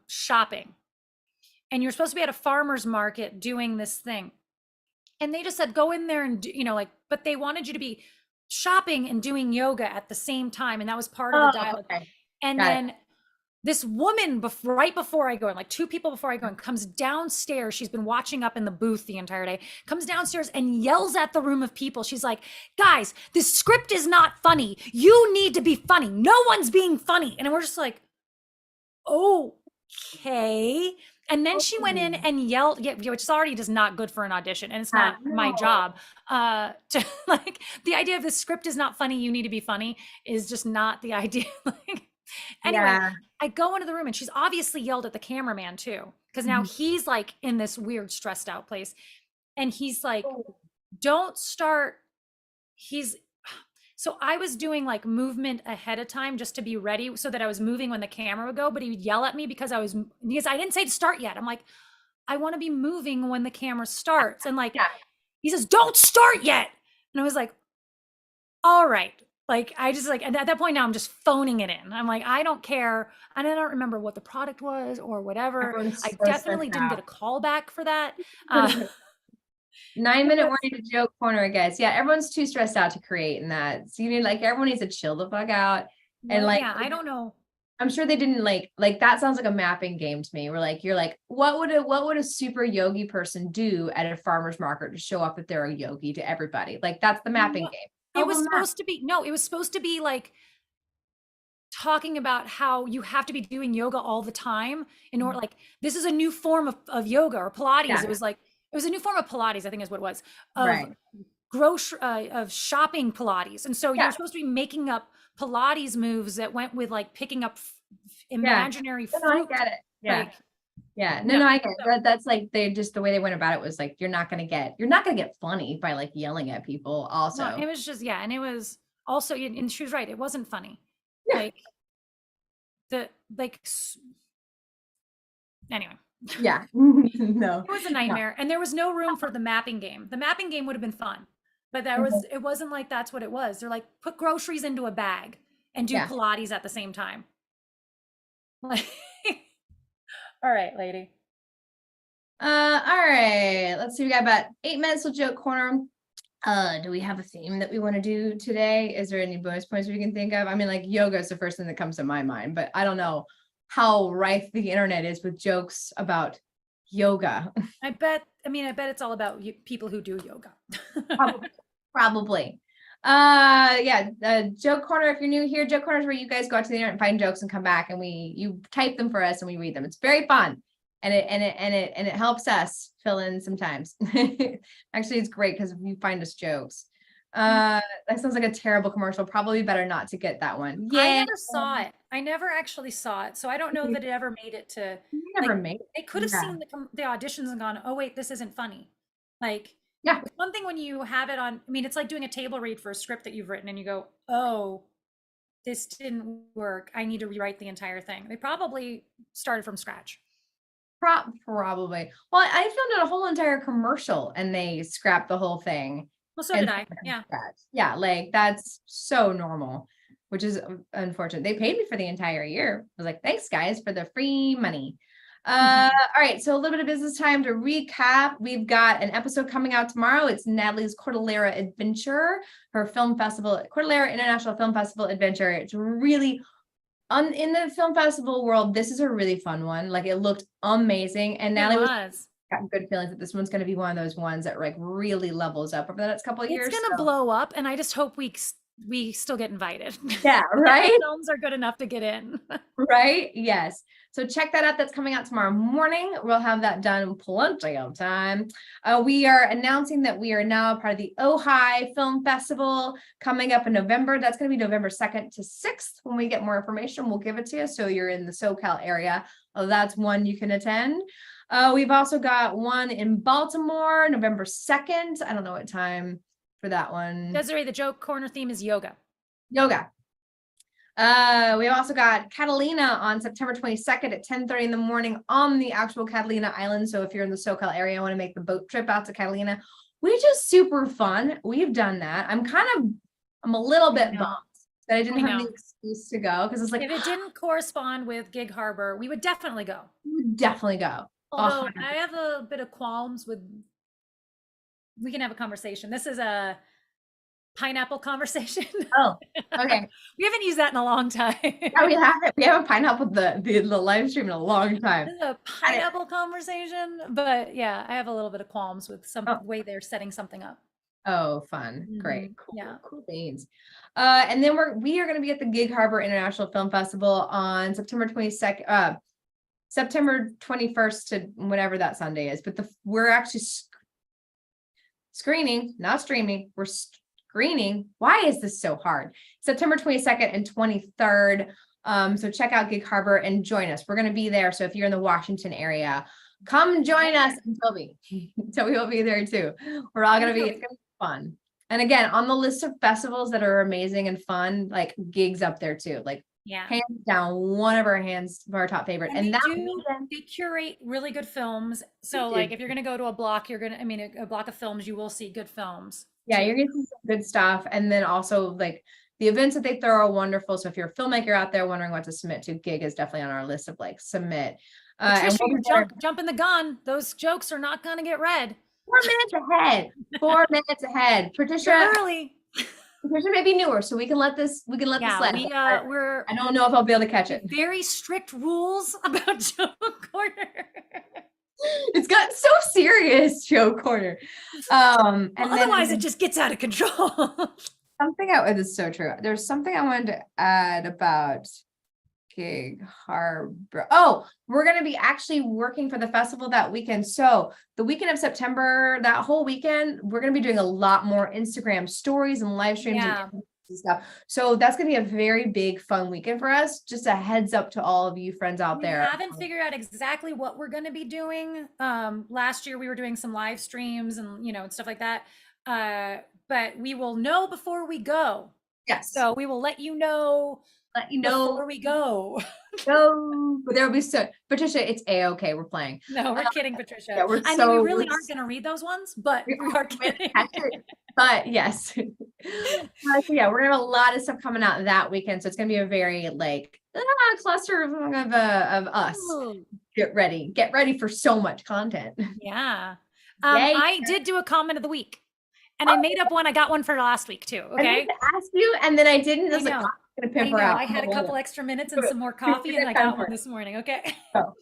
shopping. And you're supposed to be at a farmer's market doing this thing. And they just said, go in there and but they wanted you to be shopping and doing yoga at the same time. And that was part of the dialogue. Okay. And then this woman right before I go in, like 2 people before I go in, comes downstairs. She's been watching up in the booth the entire day, comes downstairs and yells at the room of people. She's like, guys, this script is not funny. You need to be funny. No one's being funny. And we're just like, okay. And then she went in and yelled, yeah, which is already just not good for an audition. And it's not my job. To like the idea of the script is not funny, you need to be funny is just not the idea. Like, anyway, Yeah. I go into the room and she's obviously yelled at the cameraman too. Cause now he's like in this weird stressed out place. And he's like, don't start. So I was doing like movement ahead of time just to be ready so that I was moving when the camera would go, but he would yell at me because I didn't say to start yet. I'm like, I want to be moving when the camera starts. And like, he says, don't start yet. And I was like, all right. Like, I just like, and at that point now I'm just phoning it in. I'm like, I don't care. And I don't remember what the product was or whatever. I definitely didn't get a call back for that. 9-minute warning to joke corner, guys. Yeah, everyone's too stressed out to create in that. So you need like everyone needs to chill the fuck out. And like, yeah, I don't know. I'm sure they didn't like that sounds like a mapping game to me. Where like you're like, what would a super yogi person do at a farmer's market to show up that they're a yogi to everybody? Like that's the mapping game. It was supposed to be like talking about how you have to be doing yoga all the time in order, like this is a new form of yoga or Pilates. Yeah. It was a new form of Pilates, I think is what it was, of shopping Pilates. And so you're supposed to be making up Pilates moves that went with like picking up imaginary fruit. No, I get it. Yeah. Like, no, I get it. That's like the way they went about it was like, you're not going to get funny by like yelling at people also. No, it was just, and it was also, and she was right. It wasn't funny. Yeah. Anyway. Yeah. No. It was a nightmare. And there was no room for the mapping game. The mapping game would have been fun, but it wasn't like that's what it was. They're like, put groceries into a bag and do Pilates at the same time. Like, all right, lady. All right. Let's see. We got about 8 minutes till joke corner. Do we have a theme that we want to do today? Is there any bonus points we can think of? I mean, like yoga is the first thing that comes to my mind, but I don't know how rife the internet is with jokes about yoga. I bet it's all about people who do yoga. Probably. Joke corner. If you're new here, joke corner is where you guys go out to the internet and find jokes and come back and you type them for us and we read them. It's very fun. And it helps us fill in sometimes. Actually, it's great because you find us jokes. That sounds like a terrible commercial. Probably better not to get that one. Yeah. I never saw it. I never actually saw it. So I don't know that it ever made it to. They could have seen the auditions and gone, oh wait, this isn't funny. Like, it's one thing when you have it on. I mean, it's like doing a table read for a script that you've written and you go, oh, this didn't work. I need to rewrite the entire thing. They probably started from scratch. Probably. Well, I filmed a whole entire commercial and they scrapped the whole thing. Well, so did I. Yeah. Yeah. Like that's so normal, which is unfortunate. They paid me for the entire year. I was like, thanks guys for the free money. All right. So a little bit of business time to recap. We've got an episode coming out tomorrow. It's Natalie's Cordillera Adventure, her film festival, Cordillera International Film Festival Adventure. It's really in the film festival world, this is a really fun one. Like it looked amazing. And Natalie was got good feelings that this one's going to be one of those ones that like really levels up over the next couple of years. It's going to blow up. And I just hope we still get invited. Yeah, right. Films are good enough to get in. Right. Yes. So check that out. That's coming out tomorrow morning. We'll have that done in plenty of time. We are announcing that we are now part of the Ojai Film Festival coming up in November. That's going to be November 2nd to 6th. When we get more information, we'll give it to you. So you're in the SoCal area. That's one you can attend. We've also got one in Baltimore, November 2nd. I don't know what time for that one. Desiree, the joke corner theme is yoga. We've also got Catalina on September 22nd at 10:30 in the morning on the actual Catalina Island. So if you're in the SoCal area, I want to make the boat trip out to Catalina, which is super fun. We've done that. I'm a little bit bummed that I didn't have the excuse to go because it's like, if it didn't correspond with Gig Harbor, we would definitely go. Although I have a bit of qualms with, we can have a conversation. This is a pineapple conversation. Oh, okay. We haven't used that in a long time. Yeah, we haven't pineapple the live stream in a long time. A pineapple conversation, but yeah, I have a little bit of qualms with some way they're setting something up. Oh, fun. Great. Cool. Yeah. Cool beans. And then we are going to be at the Gig Harbor International Film Festival on September 22nd, September 21st to whatever that Sunday is. But we're actually screening, not streaming. We're screening. Why is this so hard? September 22nd and 23rd. So check out Gig Harbor and join us. We're going to be there. So if you're in the Washington area, come join us and Toby. So we will be there too. We're all going to be, it's going to be fun. And again, on the list of festivals that are amazing and fun, like Gigs up there too. Like hands down, one of our top favorite. And they curate really good films. So like if you're going to go to a block, a block of films, you will see good films. Yeah, you're going to see some good stuff. And then also like the events that they throw are wonderful. So if you're a filmmaker out there wondering what to submit to, Gig is definitely on our list of like submit. Patricia, you're jumping the gun. Those jokes are not going to get read. 4 minutes ahead. 4 minutes ahead. Patricia, early. Patricia may be newer, so we can let this slide. I don't know if I'll be able to catch it. Very strict rules about Joke Corner. It's gotten so serious, Joke Corner. And otherwise it just gets out of control. This is so true. There's something I wanted to add about Gig Harbor. Oh, we're going to be actually working for the festival that weekend. So the weekend of September, that whole weekend, we're going to be doing a lot more Instagram stories and live streams and stuff. So that's going to be a very big, fun weekend for us. Just a heads up to all of you friends out there. We haven't figured out exactly what we're going to be doing. Last year we were doing some live streams and, and stuff like that. But we will know before we go. Yes. So we will let you know before we go. But there will be Patricia, it's a-okay. We're playing. No, we're kidding, Patricia. Yeah, we really aren't going to read those ones, but we are kidding. But yes. Yeah, we're gonna have a lot of stuff coming out that weekend. So it's gonna be a very cluster of us. Ooh. Get ready for so much content. Yeah. I did do a comment of the week. And I made up one. I got one for last week too. Okay. I meant to ask you, and then I didn't. I was I'm gonna pimp her out. I had a couple extra minutes and some more coffee, and I got one this morning. Okay. Oh.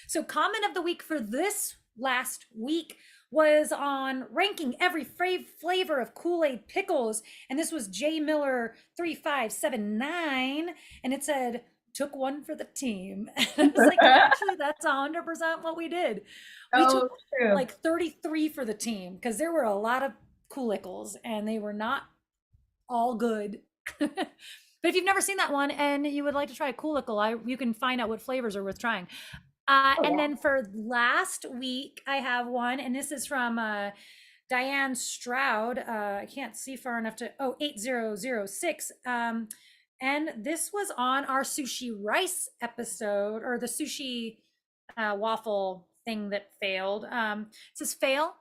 So, comment of the week for this last week was on ranking every flavor of Kool-Aid pickles, and this was J Miller 3579, and it said, "Took one for the team." And I was like, actually, that's 100% what we did. We took like 33 for the team because there were a lot of Kool-Aid, and they were not all good. But if you've never seen that one and you would like to try a Kool-Aid, you can find out what flavors are worth trying. Then for last week, I have one, and this is from Diane Stroud. I can't see far enough to, 8006. And this was on our sushi rice episode, or the sushi waffle thing that failed. It says fail,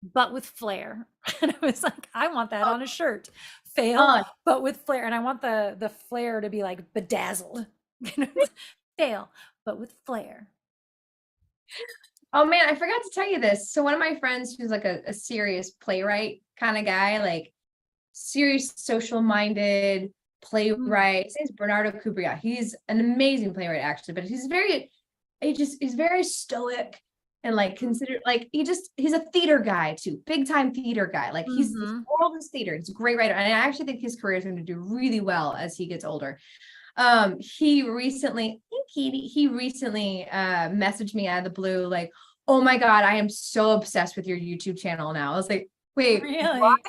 but with flair. And I was like, I want that on a shirt. Fail, but with flair. And I want the flair to be like bedazzled. Fail, but with flair. Oh man, I forgot to tell you this. So one of my friends who's like a serious playwright kind of guy, like serious social-minded playwright. His name's Bernardo Cubria. He's an amazing playwright actually, but he's very stoic and like considered, like he's a theater guy too, big time theater guy. Like his world is theater. He's a great writer. And I actually think his career is going to do really well as he gets older. He recently messaged me out of the blue, like, "Oh my God, I am so obsessed with your YouTube channel now." I was like, "Wait, really?" What?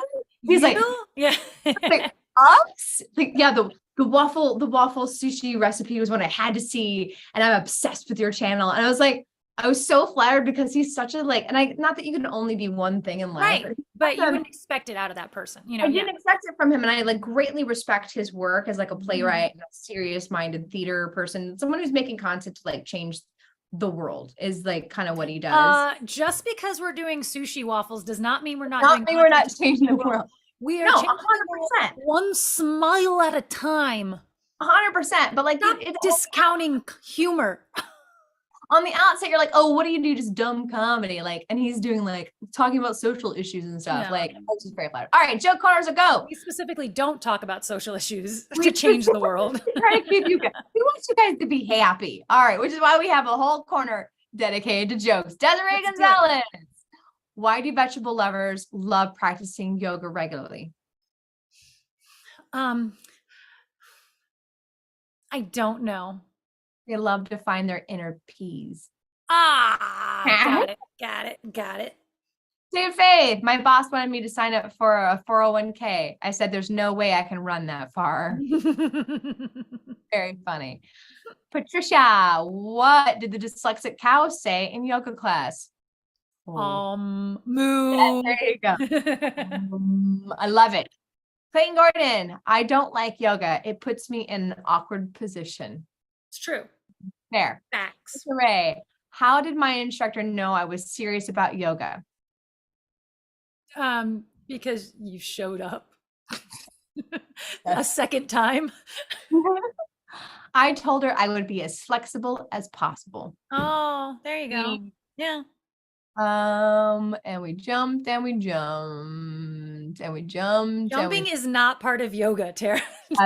He's like, "Yeah." Like, us? Like, yeah, the waffle sushi recipe was one I had to see, and I'm obsessed with your channel. And I was so flattered because he's such a not that you can only be one thing in life. Right. But you wouldn't expect it out of that person. I didn't expect it from him. And I greatly respect his work as a playwright and a serious minded theater person, someone who's making content to change the world is kind of what he does. Just because we're doing sushi waffles does not mean we're not changing the world. We are 100%. One smile at a time. 100%. But not discounting humor. On the outset, you're like, oh, what do you do? Just dumb comedy. Like, and he's doing like talking about social issues and stuff. No. Like, it's just very flattering. All right, joke corners a go. We specifically don't talk about social issues We to change the world. try to keep you guys. We want you guys to be happy. All right, which is why we have a whole corner dedicated to jokes. Desiree Let's do it. Gonzalez. Why do vegetable lovers love practicing yoga regularly? I don't know. They love to find their inner peas. Got it. Dude, Faith, my boss wanted me to sign up for a 401k. I said, there's no way I can run that far. Very funny. Patricia, what did the dyslexic cow say in yoga class? Moo. Yeah, there you go. I love it. Clayton Gordon, I don't like yoga. It puts me in an awkward position. It's true. Fair. Facts. Hooray. How did my instructor know I was serious about yoga? Because you showed up a second time. I told her I would be as flexible as possible. Oh, there you go. Yeah. And we jumped and we jumped and we jumped. Jumping is not part of yoga, Tara.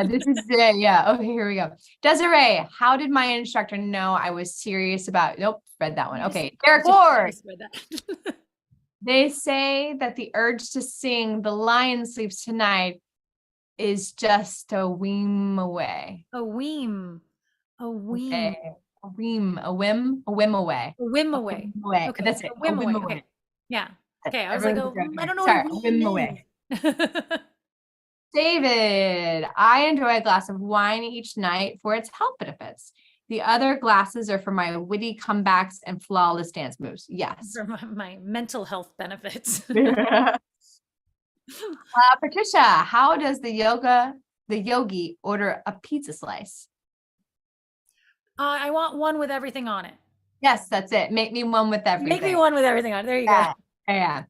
This is it. Yeah. Okay, here we go. Desiree, how did my instructor know I was serious about? Nope, read that one. Okay. Derek Ward. They say that the urge to sing The Lion Sleeps Tonight is just a whim away. A whim. A whim. Okay. A whim away. A whim away. A whim away. Okay. That's it. A whim away. Okay. Yeah. Okay. I was like, I don't know. Sorry, a whim away. David, I enjoy a glass of wine each night for its health benefits. The other glasses are for my witty comebacks and flawless dance moves. Yes. For my mental health benefits. Patricia, how does the yogi order a pizza slice? I want one with everything on it. Yes, that's it. Make me one with everything. Make me one with everything on it. There you go. Yeah.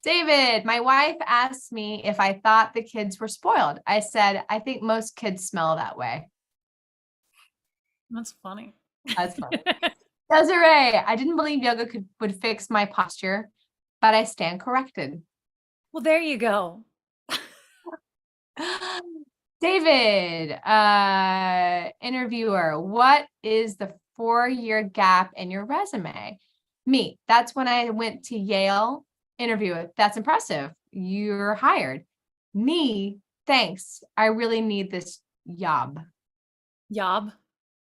David, my wife asked me if I thought the kids were spoiled. I said, I think most kids smell that way. That's funny. That's funny. Desiree, I didn't believe yoga would fix my posture, but I stand corrected. Well, there you go. David, interviewer, what is the 4-year gap in your resume? Me, that's when I went to Yale. Interviewer, that's impressive. You're hired. Me, thanks. I really need this job. Job.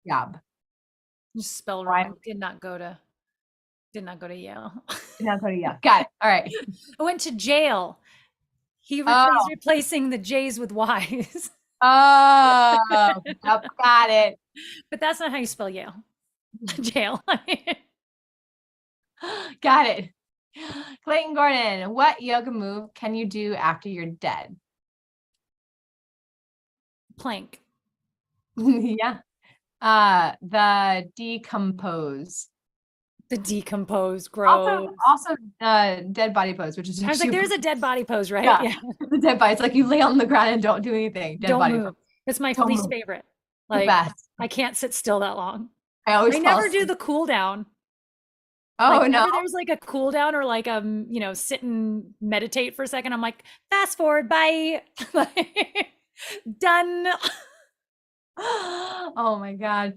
Job. You spell wrong. Did not go to Yale. Did not go to Yale. Got it. All right. I went to jail. He's replacing the J's with Y's. Oh, got it. But that's not how you spell Yale. Jail. Got it. Clayton Gordon, what yoga move can you do after you're dead? Plank. Yeah. The decompose. The decompose, gross. Also, dead body pose, which is. I was like, there's a dead body pose, right? Yeah. The dead body. It's like you lay on the ground and don't do anything. Dead don't body move. pose. It's my Don't least move. favorite. The Like, best. I can't sit still that long. I never do the cool down. Oh, like, no. There's like a cool down or like sit and meditate for a second. I'm like, fast forward, bye. Done. Oh my God.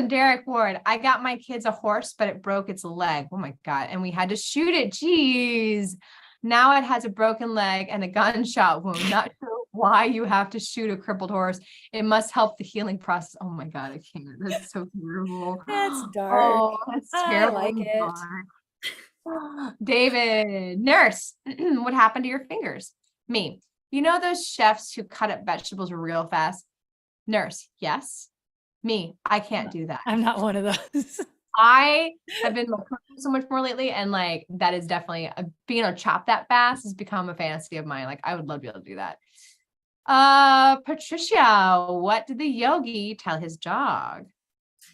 Derek Ward, I got my kids a horse, but it broke its leg. Oh my God. And we had to shoot it. Jeez. Now it has a broken leg and a gunshot wound. Not sure why you have to shoot a crippled horse. It must help the healing process. Oh my God. I can't. That's so terrible. That's dark. Oh, that's terrible. I like it. David, nurse, what happened to your fingers? Me. You know those chefs who cut up vegetables real fast? Nurse, yes. Me, I can't do that. I'm not one of those. I have been cooking so much more lately, and like that is definitely being able to chop that fast has become a fantasy of mine. Like I would love to be able to do that. Patricia, what did the yogi tell his dog?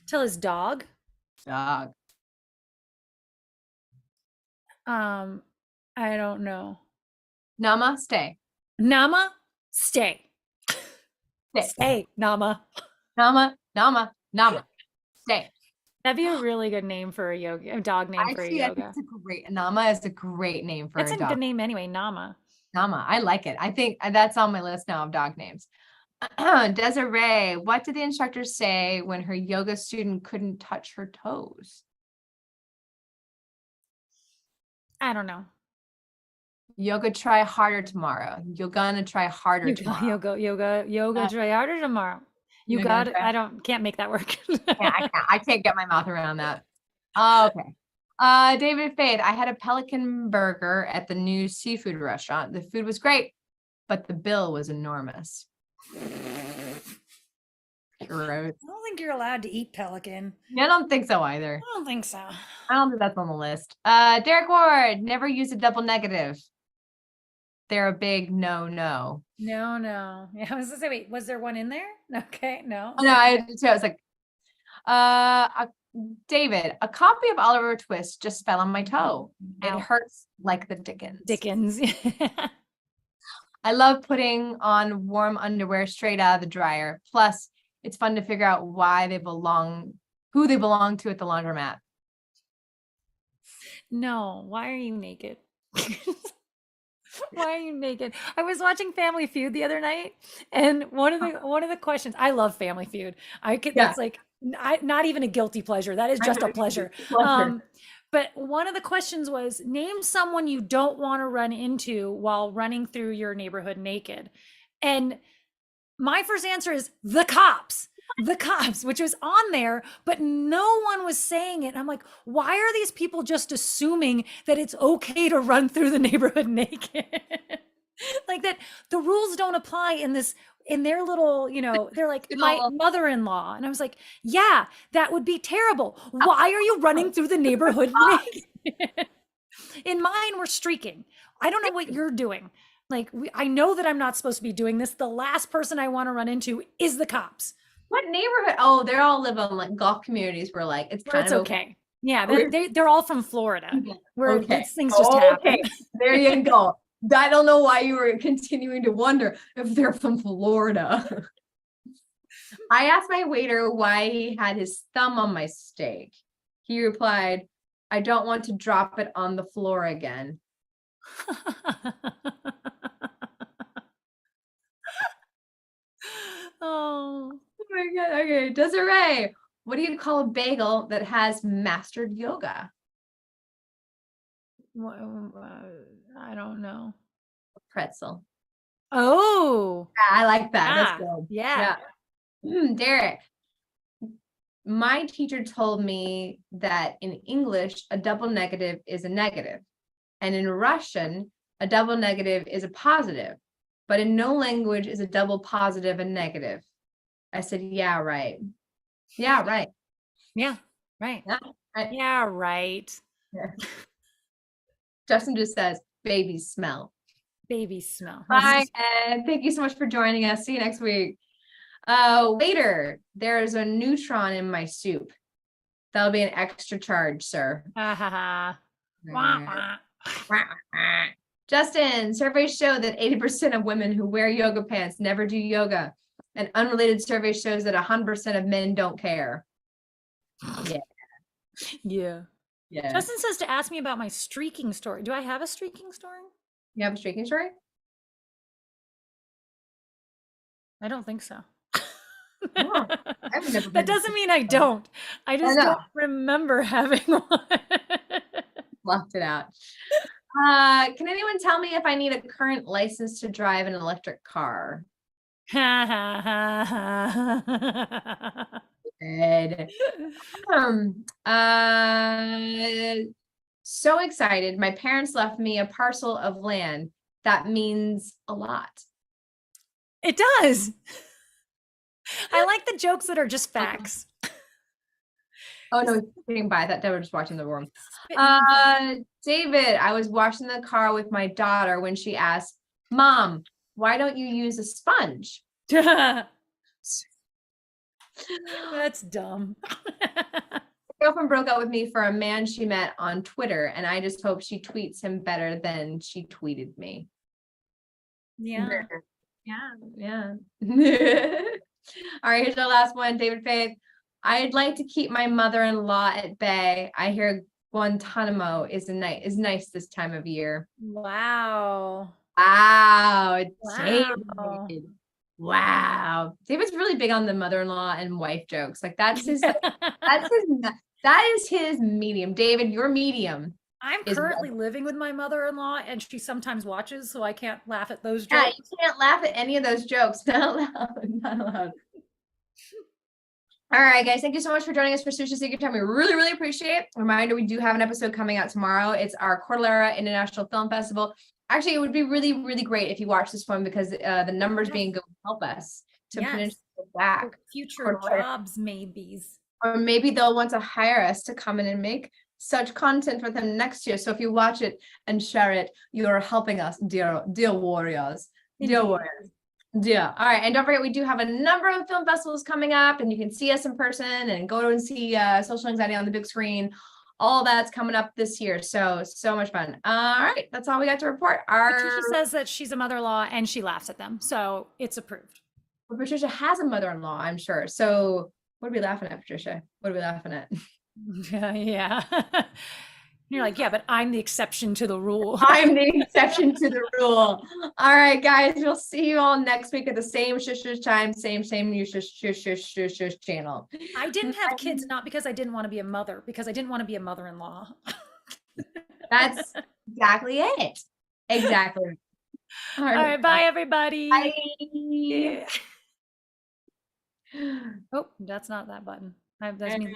Tell his dog? Dog. I don't know. Namaste. Nama, stay. Stay. Stay, Nama. Nama. Stay. That'd be a really good name for a dog name for a Actually, I think yoga. it's a great, Nama is a great name for That's a a good dog. name anyway, Nama. Nama, I like it. I think that's on my list now of dog names. Desiree, what did the instructor say when her yoga student couldn't touch her toes? I don't know. Yoga, try harder tomorrow. You're gonna try harder tomorrow. Yoga, try harder tomorrow. You You're gonna got it. try. Can't make that work. I can't get my mouth around that. Okay. David Faith, I had a pelican burger at the new seafood restaurant. The food was great, but the bill was enormous. Gross. I don't think you're allowed to eat pelican. I don't think so either. I don't think so. I don't think that's on the list. Derek Ward, never use a double negative. They're a big no. No. Yeah, I was gonna say, wait, was there one in there? Okay, no. Oh, no, I was like, David, a copy of Oliver Twist just fell on my toe. It Ow. hurts like the Dickens. I love putting on warm underwear straight out of the dryer. Plus, it's fun to figure out who they belong to at the laundromat. No, why are you naked? Why are you naked? I was watching Family Feud the other night, and one of the questions, I love Family Feud. That's like not even a guilty pleasure. That is just a pleasure. But one of the questions was, name someone you don't want to run into while running through your neighborhood naked. And my first answer is the cops. The cops, which was on there, but no one was saying it. I'm like, why are these people just assuming that it's okay to run through the neighborhood naked? Like that the rules don't apply in their little, they're like my mother-in-law. And I was like, yeah, that would be terrible. Why are you running through the neighborhood naked? In mine, we're streaking. I don't know what you're doing. Like, I know that I'm not supposed to be doing this. The last person I want to run into is the cops. What neighborhood? Oh, they all live on like golf communities where like it's kind of okay. Yeah, they're all from Florida, where these things just happen. There you go. I don't know why you were continuing to wonder if they're from Florida. I asked my waiter why he had his thumb on my steak. He replied, "I don't want to drop it on the floor again." Oh my God. Okay. Desiree, what do you call a bagel that has mastered yoga? I don't know. Pretzel. Oh, yeah, I like that. That's good. Yeah. Derek, my teacher told me that in English, a double negative is a negative. And in Russian, a double negative is a positive. But in no language is a double positive a negative. I said, yeah, right. Yeah, right. Yeah, right. Yeah, right. Yeah, right. Yeah. Justin just says, baby smell. Baby smell. Bye, and thank you so much for joining us. See you next week. Waiter, there's a neutron in my soup. That'll be an extra charge, sir. Justin, surveys show that 80% of women who wear yoga pants never do yoga. An unrelated survey shows that 100% of men don't care. Yeah. Justin says to ask me about my streaking story. Do I have a streaking story? You have a streaking story? I don't think so. No, that doesn't mean I don't. I just don't remember having one. Left it out. Can anyone tell me if I need a current license to drive an electric car? Good. So excited. My parents left me a parcel of land. That means a lot. It does. I like the jokes that are just facts. Oh no, getting by that. They were just watching the room. David, I was washing the car with my daughter when she asked, "Mom, why don't you use a sponge?" That's dumb. My girlfriend broke up with me for a man she met on Twitter, and I just hope she tweets him better than she tweeted me. Yeah. All right, here's our last one. David Faith. I'd like to keep my mother-in-law at bay. I hear Guantanamo is nice this time of year. Wow. Wow, Wow. David. Wow. David's really big on the mother-in-law and wife jokes. Like that's his that is his medium. David, your medium I'm is currently living with my mother-in-law and she sometimes watches, so I can't laugh at those yeah, jokes. you can't laugh at any of those jokes. Not allowed. Not allowed. All right, guys. Thank you so much for joining us for Sushi Secret Time. We really, really appreciate it. Reminder, we do have an episode coming out tomorrow. It's our Cordillera International Film Festival. Actually, it would be really, really great if you watch this one because the numbers being good will help us to finish back. Future jobs, maybes. Or maybe they'll want to hire us to come in and make such content for them next year. So if you watch it and share it, you're helping us, dear warriors. Dear warriors. Yeah. All right. And don't forget, we do have a number of film festivals coming up, and you can see us in person and go and see Social Anxiety on the big screen. All that's coming up this year. So much fun. All right. That's all we got to report. Patricia says that she's a mother-in-law and she laughs at them. So it's approved. Well, Patricia has a mother-in-law, I'm sure. So what are we laughing at, Patricia? What are we laughing at? Yeah. You're like, yeah, but I'm the exception to the rule. I'm the exception to the rule. All right, guys, we'll see you all next week at the same shush time, same you shush channel. I didn't have kids not because I didn't want to be a mother, because I didn't want to be a mother-in-law. That's exactly it. Exactly. All right, bye everybody. Bye. Oh, that's not that button. There's me